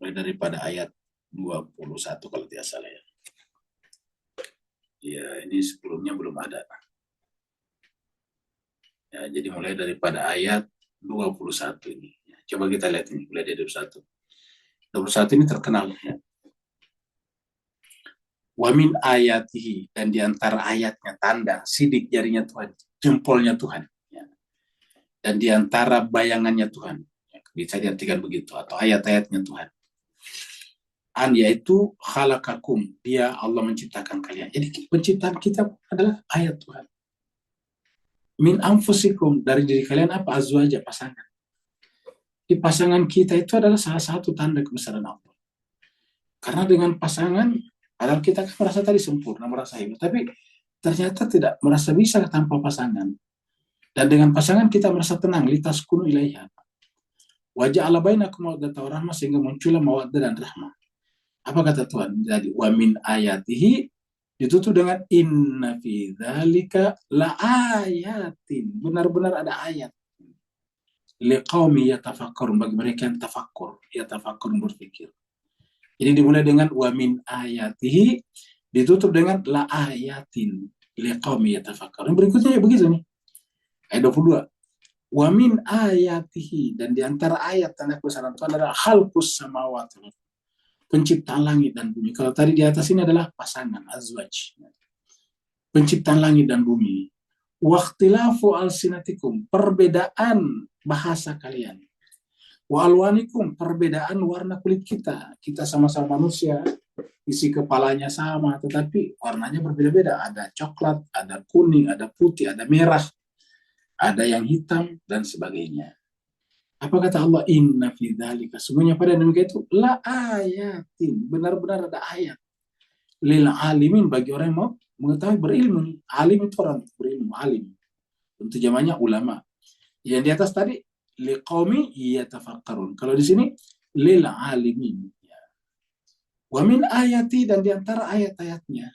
Mulai daripada ayat 21 kalau tidak salah ya. Ya, ini sebelumnya belum ada. Ya, jadi mulai daripada ayat 21 ini. Coba kita lihat ini, mulai dari 21. 21 ini terkenal ya. Wa min ayatihi, dan diantara ayatnya tanda sidik jarinya Tuhan, jempolnya Tuhan. Ya. Dan diantara bayangannya Tuhan. Ya, bisa diartikan begitu, atau ayat-ayatnya Tuhan. Yaitu khalaqakum, dia Allah menciptakan kalian. Jadi penciptaan kita adalah ayat Tuhan. Min anfusikum, dari diri kalian apa? Azwaja, pasangan. Di pasangan kita itu adalah salah satu tanda kebesaran Allah. Karena dengan pasangan, padahal kita merasa tadi sempurna, merasa hebat, tapi ternyata tidak merasa bisa tanpa pasangan. Dan dengan pasangan kita merasa tenang, litaskunu ilaiha. Wa ja'ala bainakum mawaddatan wa rahmah, sehingga muncullah mawaddah dan rahmah. Apa kata Tuhan? Jadi wa min ayatihi ditutup dengan inna fi dzalika la ayatin. Benar-benar ada ayat. Liqaumi yatafakkarun, bagi mereka yang tafakkur, yatafakkarun, berpikir. Jadi dimulai dengan wa min ayatihi, ditutup dengan la ayatin liqaumi yatafakkarun. Berikutnya ya begitu nih. Ayat 22. Wa min ayatihi, dan diantara ayat tanda kebesaran Tuhan adalah khalqus samawati, penciptaan langit dan bumi. Kalau tadi di atas ini adalah pasangan, azwaj. Penciptaan langit dan bumi. Waqtilafu alsinatikum, perbedaan bahasa kalian. Wa alwanikum, perbedaan warna kulit kita. Kita sama-sama manusia, isi kepalanya sama, tetapi warnanya berbeda-beda. Ada coklat, ada kuning, ada putih, ada merah, ada yang hitam, dan sebagainya. Apa kata Allah? Inna fi dzalika, semuanya pada demikian itu la ayatin, benar-benar ada ayat. Lil alimin, bagi orang yang mau mengetahui, berilmu. Alim itu orang berilmu, alim. Untuk zamannya ulama. Yang di atas tadi liqaumi yatafakkarun. Kalau di sini lil alimin. Wa min ayati, dan di antara ayat-ayatnya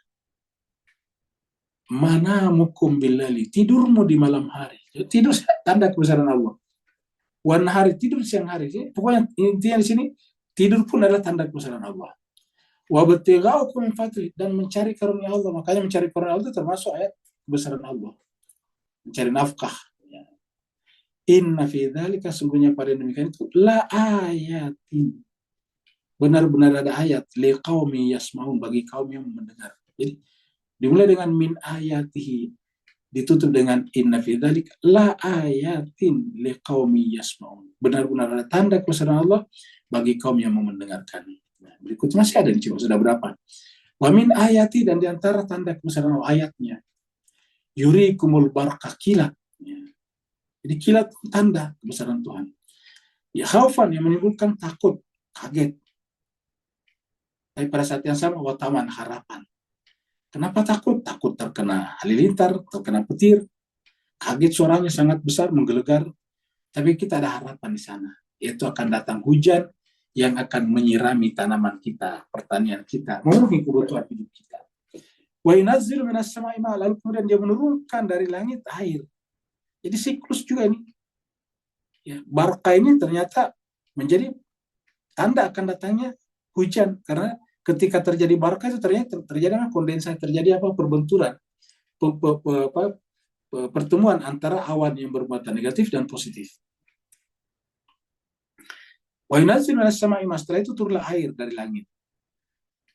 manamukum billali, tidurmu di malam hari. Tidur tanda kebesaran Allah. Warna hari, tidur siang hari. Pokoknya intinya di sini tidur pun adalah tanda kebesaran Allah. Wa batigaukum min fadli, dan mencari karunia Allah. Makanya mencari karunia Allah itu termasuk ayat kebesaran Allah. Mencari nafkah. Inna fi dzalika, sungguhnya pada demikian itu la ayatin, benar-benar ada ayat, liqaumi yasmaun, bagi kaum yang mendengar. Jadi dimulai dengan min ayatihi, ditutup dengan inna fi dzalika la ayatin liqaumi yasmaun, benar-benar ada tanda kebesaran Allah bagi kaum yang mau mendengarkan. Nah, berikutnya masih ada nih, sudah berapa? Wa min ayati, dan di antara tanda kebesaran ayatnya, yurikumul barakah, kilat. Jadi kilat tanda kebesaran Tuhan. Ya khaufan, yang menimbulkan takut, kaget. Tapi pada saat yang sama wataman, harapan. Kenapa takut? Takut terkena halilintar, terkena petir, kaget, suaranya sangat besar, menggelegar. Tapi kita ada harapan di sana, yaitu akan datang hujan yang akan menyirami tanaman kita, pertanian kita, memenuhi kebutuhan hidup kita. Wa yunazzilu minas sama'i ma, lalu kemudian dia menurunkan dari langit air. Jadi siklus juga ini. Ya, barakah ini ternyata menjadi tanda akan datangnya hujan, karena ketika terjadi barakah itu ternyata terjadi kondensasi, terjadi perbenturan, pertemuan antara awan yang bermuatan negatif dan positif. Wa yunazzilu minas sama'i ma, setelah itu turunlah air dari langit.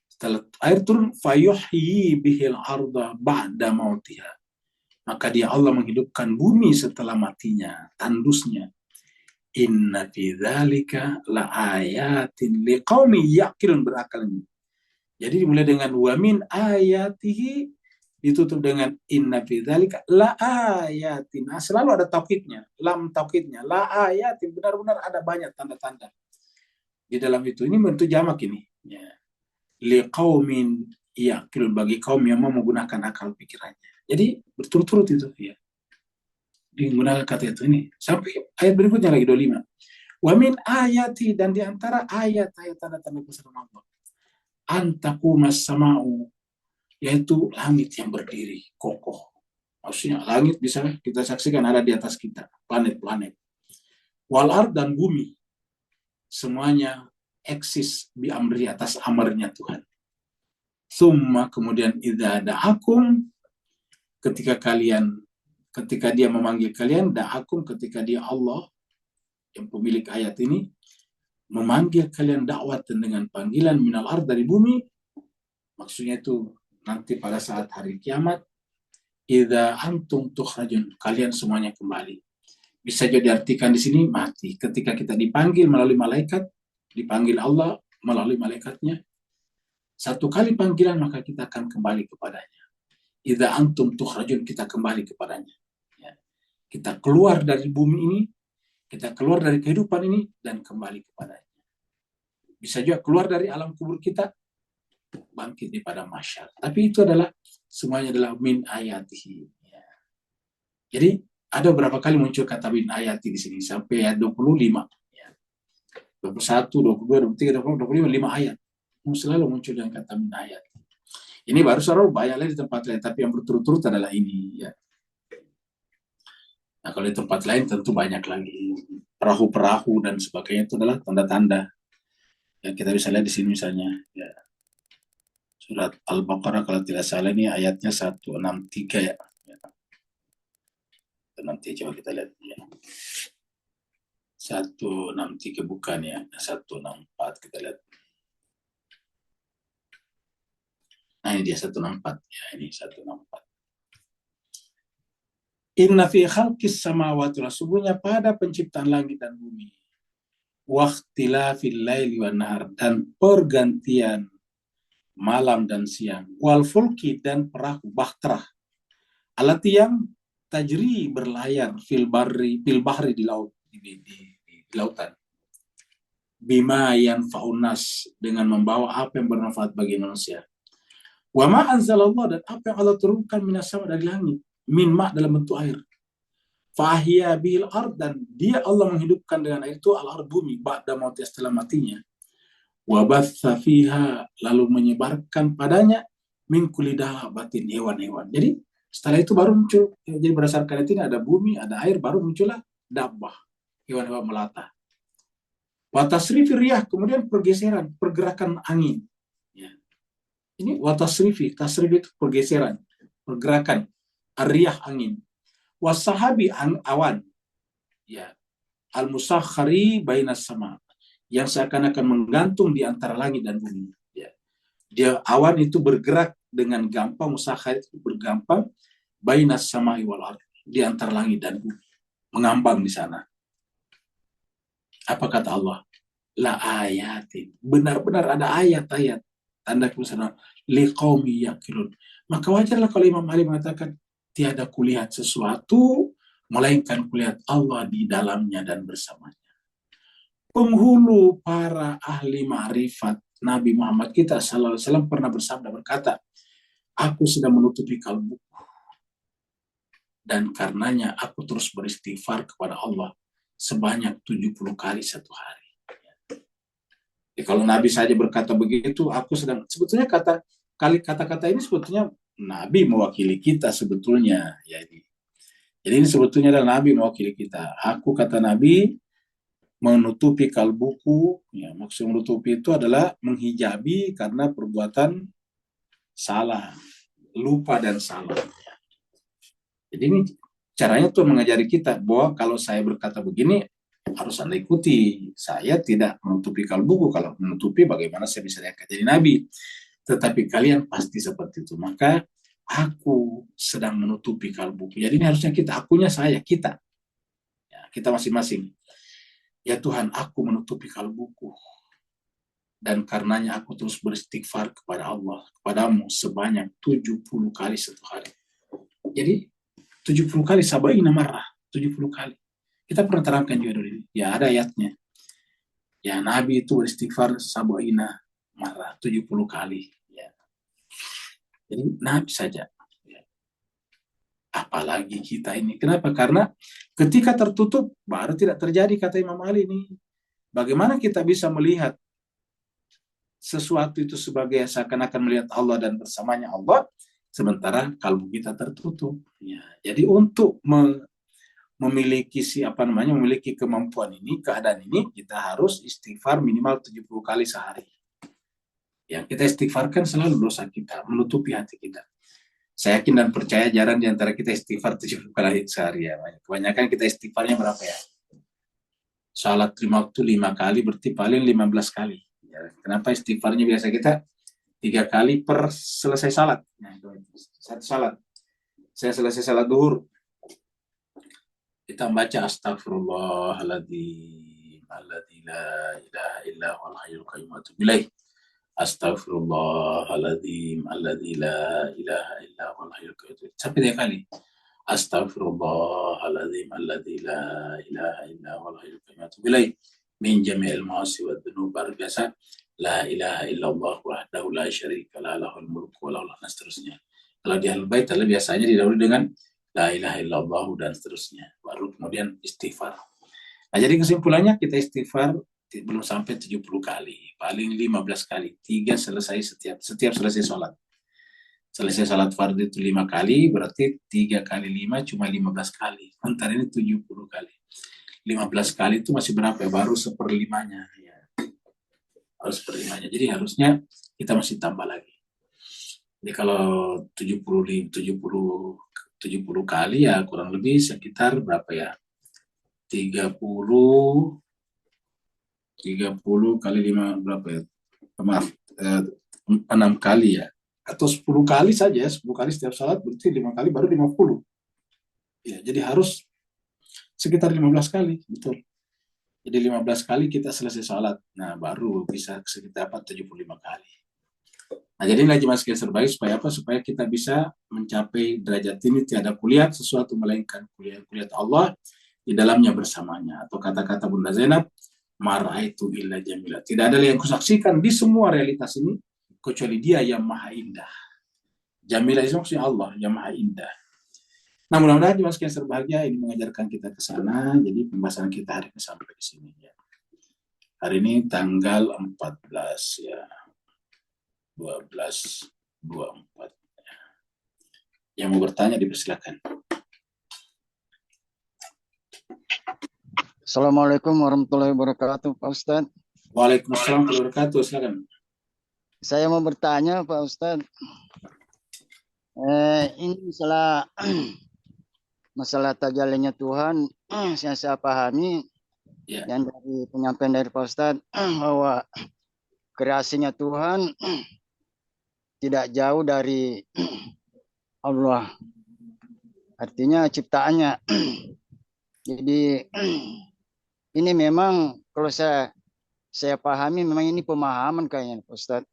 Setelah air turun, fayuhyi bihil arda ba'da mautiha, maka dia Allah menghidupkan bumi setelah matinya, tandusnya. Inna fi dzalika la ayatin liqaumin yaqilun, berakal. Jadi dimulai dengan wa min ayatihi, ditutup dengan inna fi dzalika la ayatin. Nah, selalu ada taukidnya, lam taukidnya, la ayatin, benar-benar ada banyak tanda-tanda di dalam itu. Ini bentuk jamak ini, ya. Liqaumin yaqilun, bagi kaum yang mau menggunakan akal pikirannya. Jadi berturut-turut itu, ya, digunakan kata itu ini. Sampai ayat berikutnya lagi 25. Wa min ayati, dan di antara ayat-ayat tanda-tanda kebesaran Allah, antaqumas sama'u, yaitu langit yang berdiri kokoh. Maksudnya langit bisa kita saksikan ada di atas kita, planet-planet. Wal ard, dan bumi, semuanya eksis bi amri, atas amarnya Tuhan. Summa, kemudian idza da'akum, ketika dia memanggil kalian, da'akum, ketika dia Allah yang pemilik ayat ini memanggil kalian dakwah dengan panggilan minal ard, dari bumi, maksudnya itu nanti pada saat hari kiamat, idza antum tukhrajun, kalian semuanya kembali. Bisa jadi artikan di sini mati. Ketika kita dipanggil melalui malaikat, dipanggil Allah melalui malaikatnya, satu kali panggilan maka kita akan kembali kepadanya. Idza antum tukhrajun, kita kembali kepadanya. Ya. Kita keluar dari bumi ini, kita keluar dari kehidupan ini dan kembali kepadanya. Bisa juga keluar dari alam kubur kita, bangkit di padang mahsyar. Tapi itu adalah semuanya adalah min ayatihi. Ya. Jadi ada beberapa kali muncul kata min ayati di sini sampai ayat 25. Ya. 21, 22, 23, 24, 25, 5 ayat. Selalu muncul dengan kata min ayat. Ini baru saudara banyak lagi di tempat lain, tapi yang berturut-turut adalah ini. Ya. Nah, kalau di tempat lain tentu banyak lagi. Perahu-perahu dan sebagainya itu adalah tanda-tanda. Yang kita bisa lihat di sini misalnya. Ya. Surat Al-Baqarah kalau tidak salah ini ayatnya 163 ya. 163 coba kita lihat ya. 163 bukan ya, 164 kita lihat. Nah ini dia 164 ya, ini 164. Inna fi khalqis samawati, sesungguhnya pada penciptaan langit dan bumi, waqtilafil laili wan nahar, dan pergantian malam dan siang, wal fulki, dan perahu bahtrah, alati yang tajri, berlayar, fil bahri, di laut, di lautan, bima yanfa'un nas, dengan membawa apa yang bermanfaat bagi manusia. Wa ma anzalallah, dan apa yang Allah turunkan minas sama, dari langit, min ma, dalam bentuk air. Fahya bil ard, dan dia Allah menghidupkan dengan air itu al ard, bumi, ba'da mautnya, setelah matinya. Wa batsa fiha, lalu menyebarkan padanya min kulli dabbatin, hewan-hewan. Jadi setelah itu baru muncul, jadi berdasarkan itu ada bumi, ada air, baru muncullah dabbah, hewan-hewan melata. Wa tasrifi riyah, kemudian pergerakan angin. Ya. Ini wa tasrifi, tasrif itu pergeseran, pergerakan, riyah, angin. Wasahabi, awan, ya, al-musakhari bainas sama, yang seakan-akan menggantung di antara langit dan bumi. Ya. Dia awan itu bergerak dengan gampang, musakhar itu bergampang, bainas sama wal ardh, di antara langit dan bumi, mengambang di sana. Apa kata Allah? La ayatin, benar-benar ada ayat-ayat, tanda kebesaran liqaumi yaqilun. Maka wajarlah kalau Imam Ali mengatakan tiada kulihat sesuatu melainkan kulihat Allah di dalamnya dan bersamanya. Penghulu para ahli ma'rifat Nabi Muhammad kita sallallahu alaihi wasallam pernah bersabda berkata, aku sedang menutupi kalbuku dan karenanya aku terus beristighfar kepada Allah sebanyak 70 kali satu hari. Ya, kalau Nabi saja berkata begitu, aku sedang sebetulnya kata-kata ini sebetulnya Nabi mewakili kita sebetulnya. Jadi ini sebetulnya adalah Nabi mewakili kita. Aku kata Nabi menutupi kalbuku, ya maksud menutupi itu adalah menghijabi karena perbuatan salah, lupa dan salah. Jadi ini caranya tuh mengajari kita bahwa kalau saya berkata begini harus Anda ikuti. Saya tidak menutupi kalbuku, kalau menutupi bagaimana saya bisa diangkat jadi nabi. Tetapi kalian pasti seperti itu. Maka aku sedang menutupi kalbuku. Jadi ini harusnya kita, akunya saya, kita. Ya, kita masing-masing. Ya Tuhan, aku menutupi kalbuku. Dan karenanya aku terus beristighfar kepada Allah, kepadamu sebanyak 70 kali satu hari. Jadi 70 kali sabaina marrah, 70 kali. Kita pernah terangkan juga dulu ini. Ya ada ayatnya. Ya Nabi itu beristighfar sabaina marrah, 70 kali. Ya. Jadi Nabi saja. Ya. Apalagi kita ini. Kenapa? Karena ketika tertutup baru tidak terjadi kata Imam Ali ini. Bagaimana kita bisa melihat sesuatu itu sebagai seakan-akan melihat Allah dan bersamanya Allah, sementara kalbu kita tertutup. Ya, jadi untuk memiliki memiliki kemampuan ini, keadaan ini, kita harus istighfar minimal 70 kali sehari. Yang kita istighfarkan selalu dosa kita, menutupi hati kita. Saya yakin dan percaya jarang di antara kita istighfar 70 kali sehari ya. Kebanyakan kita istighfarnya berapa ya? Salat 5 waktu 5 kali berarti paling 15 kali. Ya, kenapa istighfarnya biasa kita 3 kali per selesai salat. Nah, satu salat. Saya selesai salat duhur, kita baca astagfirullahaladzim alladzi la ilaha illa huwal hayyul qayyum wa atubu ilaih. Astagfirullahaladzim alladzi la ilaha illa huwal hayyul qayyum. Sampai 3 kali. Astagfirullahaladzim alladzi la ilaha illa huwal hayyul qayyum wa atubu ilaih. Min jami'il ma'asi wa dzunub. Biasa la ilaha illallah wahdahu la syarika la lahul mulku wa lahul hamd, seterusnya. Kalau di Ahlul Bait biasanya didahului dengan la ilaha illallah dan seterusnya. Baru kemudian istighfar. Nah, jadi kesimpulannya kita istighfar belum sampai 70 kali, paling 15 kali. 3 selesai setiap selesai sholat. Selesai salat fardu itu 5 kali, berarti 3 kali 5 cuma 15 kali. Antara ini 70 kali. 15 kali itu masih berapa ya? Baru seperlimanya. Ya. Harus seperlimanya. Jadi harusnya kita masih tambah lagi. Jadi kalau 70 kali ya kurang lebih sekitar berapa ya? 30 kali 5 berapa ya? Maaf, 6 kali ya. Atau 10 kali saja, 10 kali setiap salat berarti 5 kali baru 50. Ya, jadi harus sekitar 15 kali, betul. Jadi 15 kali kita selesai salat. Nah, baru bisa sekitar 75 kali. Nah, jadi lagi mas terbaik supaya apa? Supaya kita bisa mencapai derajat ini, tiada kulihat sesuatu melainkan kulihat Allah di dalamnya bersamanya. Atau kata-kata Bunda Zainab, maraitu illa jamila. Tidak ada yang kusaksikan di semua realitas ini kecuali Dia yang maha indah. Jamilah itu maksudnya Allah yang maha indah. Nah, mudah-mudahan mas berbahagia ini mengajarkan kita ke sana. Jadi pembahasan kita hari ini sampai di sini ya. Hari ini tanggal 14 ya. 12/24. Yang mau bertanya dipersilakan. Assalamualaikum warahmatullahi wabarakatuh, Pak Ustadz. Waalaikumsalam warahmatullahi wabarakatuh. Silakan. Saya mau bertanya, Pak Ustadz. Ini masalah tajallinya Tuhan yang saya pahami yang dari penyampaian dari Pak Ustadz bahwa kreasinya Tuhan tidak jauh dari Allah. Artinya ciptaannya. Jadi ini memang kalau saya pahami memang ini pemahaman kayaknya Pak Ustadz.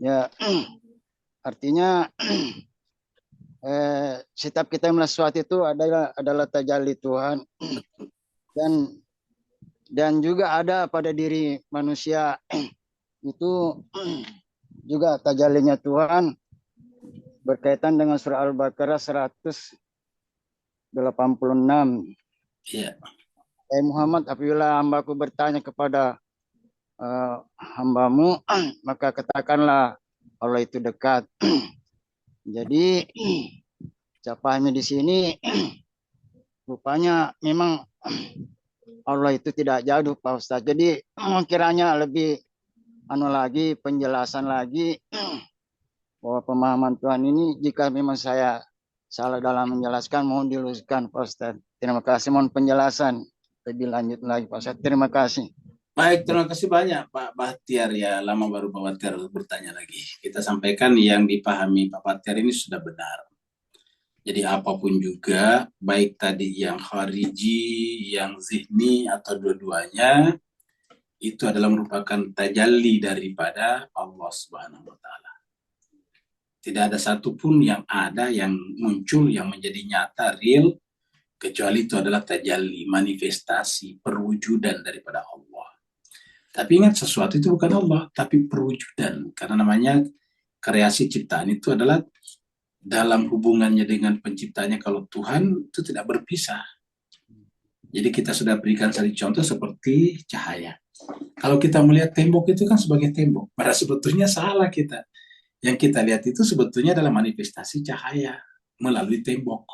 Ya, artinya setiap kita melihat sesuatu itu adalah tajalli Tuhan, dan juga ada pada diri manusia itu juga tajallinya Tuhan, berkaitan dengan surah Al-Baqarah 186. Iya. Muhammad, apabila hambaku bertanya kepada hambamu, maka katakanlah Allah itu dekat. Jadi capaiannya di sini rupanya memang Allah itu tidak jauh, Pak Ustadz. Jadi kiranya lebih lagi penjelasan lagi bahwa pemahaman Tuhan ini, jika memang saya salah dalam menjelaskan, mohon diluruskan, Pak Ustadz. Terima kasih, mohon penjelasan lebih lanjut lagi, Pak Ustadz. Terima kasih. Baik, terima kasih banyak Pak Bahtiar ya. Lama baru Pak Bahtiar bertanya lagi. Kita sampaikan yang dipahami Pak Bahtiar ini sudah benar. Jadi apapun juga, baik tadi yang khariji, yang zihni, atau dua-duanya, itu adalah merupakan tajalli daripada Allah Subhanahu wa Ta'ala. Tidak ada satupun yang ada, yang muncul, yang menjadi nyata, real, kecuali itu adalah tajalli, manifestasi, perwujudan daripada Allah. Tapi ingat, sesuatu itu bukan Allah, tapi perwujudan. Karena namanya kreasi ciptaan itu adalah dalam hubungannya dengan penciptanya, kalau Tuhan itu tidak berpisah. Jadi kita sudah berikan satu contoh seperti cahaya. Kalau kita melihat tembok itu kan sebagai tembok, padahal sebetulnya salah kita. Yang kita lihat itu sebetulnya adalah manifestasi cahaya melalui tembok.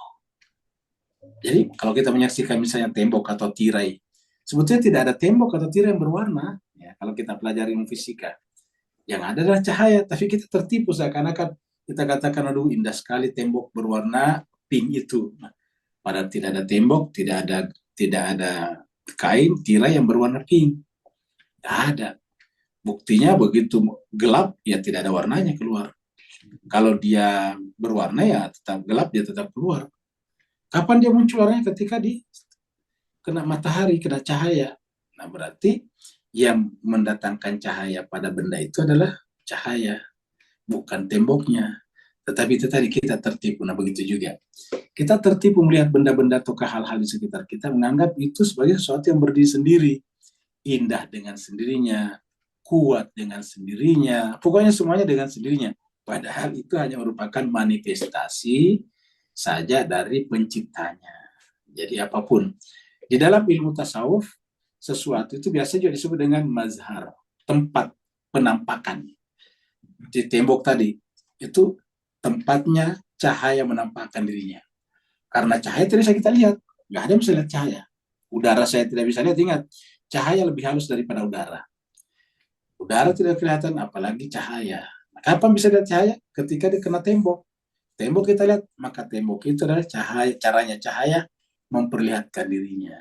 Jadi kalau kita menyaksikan misalnya tembok atau tirai, sebetulnya tidak ada tembok atau tirai yang berwarna. Ya, kalau kita pelajari ilmu fisika, yang ada adalah cahaya, tapi kita tertipu seakan-akan kita katakan, aduh indah sekali tembok berwarna pink itu. Nah, padahal tidak ada tembok, tidak ada kain tirai yang berwarna pink. Tidak ada. Buktinya begitu gelap, ya tidak ada warnanya keluar. Kalau dia berwarna, ya tetap gelap, dia tetap keluar. Kapan dia muncul warnanya? Ketika kena matahari, kena cahaya. Nah, berarti yang mendatangkan cahaya pada benda itu adalah cahaya, bukan temboknya. Tetapi itu tadi kita tertipu. Nah, begitu juga kita tertipu melihat benda-benda atau hal-hal di sekitar kita, menganggap itu sebagai sesuatu yang berdiri sendiri, indah dengan sendirinya, kuat dengan sendirinya, pokoknya semuanya dengan sendirinya. Padahal itu hanya merupakan manifestasi saja dari penciptanya. Jadi apapun di dalam ilmu tasawuf, sesuatu itu biasa juga disebut dengan mazhar, tempat penampakan. Di tembok tadi itu tempatnya cahaya menampakkan dirinya. Karena cahaya tidak bisa kita lihat, nggak ada yang bisa lihat cahaya. Udara saya tidak bisa lihat, ingat, cahaya lebih halus daripada udara. Udara tidak kelihatan, apalagi cahaya. Nah, kapan bisa lihat cahaya? Ketika dikena tembok. Tembok kita lihat, maka tembok itu adalah cahaya, caranya cahaya memperlihatkan dirinya.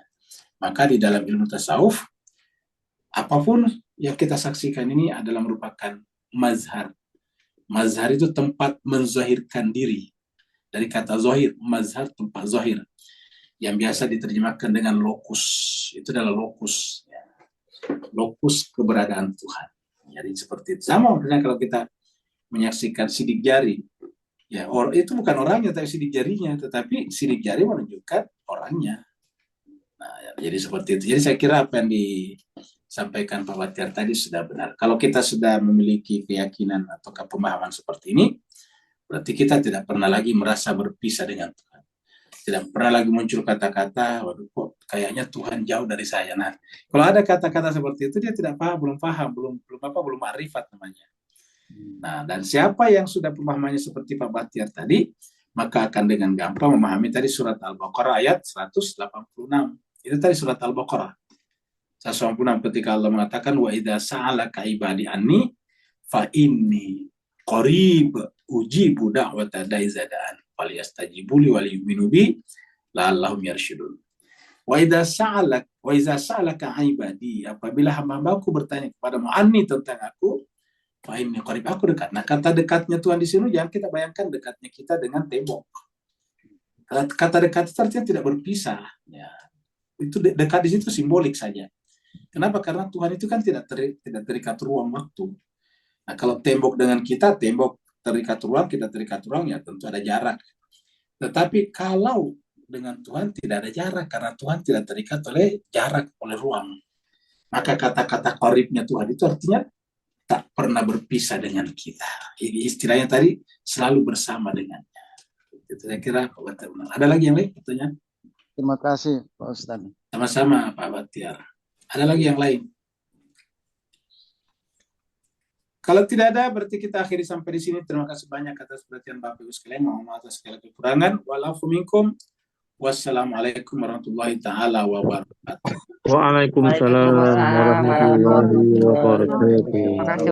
Maka di dalam ilmu tasawuf, apapun yang kita saksikan ini adalah merupakan mazhar. Mazhar itu tempat menzahirkan diri. Dari kata zahir, mazhar tempat zahir. Yang biasa diterjemahkan dengan lokus. Itu adalah lokus. Ya. Lokus keberadaan Tuhan. Jadi seperti itu. Sama dengan kalau kita menyaksikan sidik jari. Ya, itu bukan orangnya, tapi sidik jarinya. Tetapi sidik jari menunjukkan orangnya. Nah, ya, jadi seperti itu. Jadi saya kira apa yang disampaikan Pak Bahtiar tadi sudah benar. Kalau kita sudah memiliki keyakinan atau pemahaman seperti ini, berarti kita tidak pernah lagi merasa berpisah dengan Tuhan. Tidak pernah lagi muncul kata-kata, waduh kok kayaknya Tuhan jauh dari saya. Nah, kalau ada kata-kata seperti itu, dia tidak paham, belum ma'rifat namanya. Nah, dan siapa yang sudah pemahamannya seperti Pak Bahtiar tadi, maka akan dengan gampang memahami tadi surat Al-Baqarah ayat 186. Itu tadi surat Al-Baqarah 186, ketika Allah mengatakan, wa idza sa'alaka ibadi anni fa inni qarib ujibu da'wata da'i zada'an falyastajibuli wal yu'minu bi la'allahum yarsyudun. Wa idza sa'alaka ibadi, apabila hamba-hambaku bertanya kepadamu anni tentang aku, fa inni qarib, aku dekat. Nah, kata dekatnya Tuhan di sini jangan kita bayangkan dekatnya kita dengan tembok. Kata dekat itu artinya tidak berpisah. Ya. Itu dekat di situ simbolik saja. Kenapa? Karena Tuhan itu kan tidak terikat ruang waktu. Nah, kalau tembok dengan kita, tembok terikat ruang, kita terikat ruang, ya tentu ada jarak. Tetapi kalau dengan Tuhan tidak ada jarak, karena Tuhan tidak terikat oleh jarak, oleh ruang. Maka kata-kata qaribnya Tuhan itu artinya tak pernah berpisah dengan kita. Istilahnya tadi, selalu bersama dengannya. Itu saya kira Pak Bahtiar benar. Ada lagi yang lain pertanyaan? Terima kasih Pak Ustadz. Sama-sama Pak Bahtiar. Ada lagi yang lain? Kalau tidak ada, berarti kita akhiri sampai di sini. Terima kasih banyak atas perhatian Bapak Ibu sekalian. Mohon maaf atas segala kekurangan. Wa'alaikum minkum. Wassalamualaikum warahmatullahi taala wabarakatuh. Waalaikumsalam Waalaikumsalam warahmatullahi warahmatullahi wabarakatuh. wabarakatuh. Terima kasih.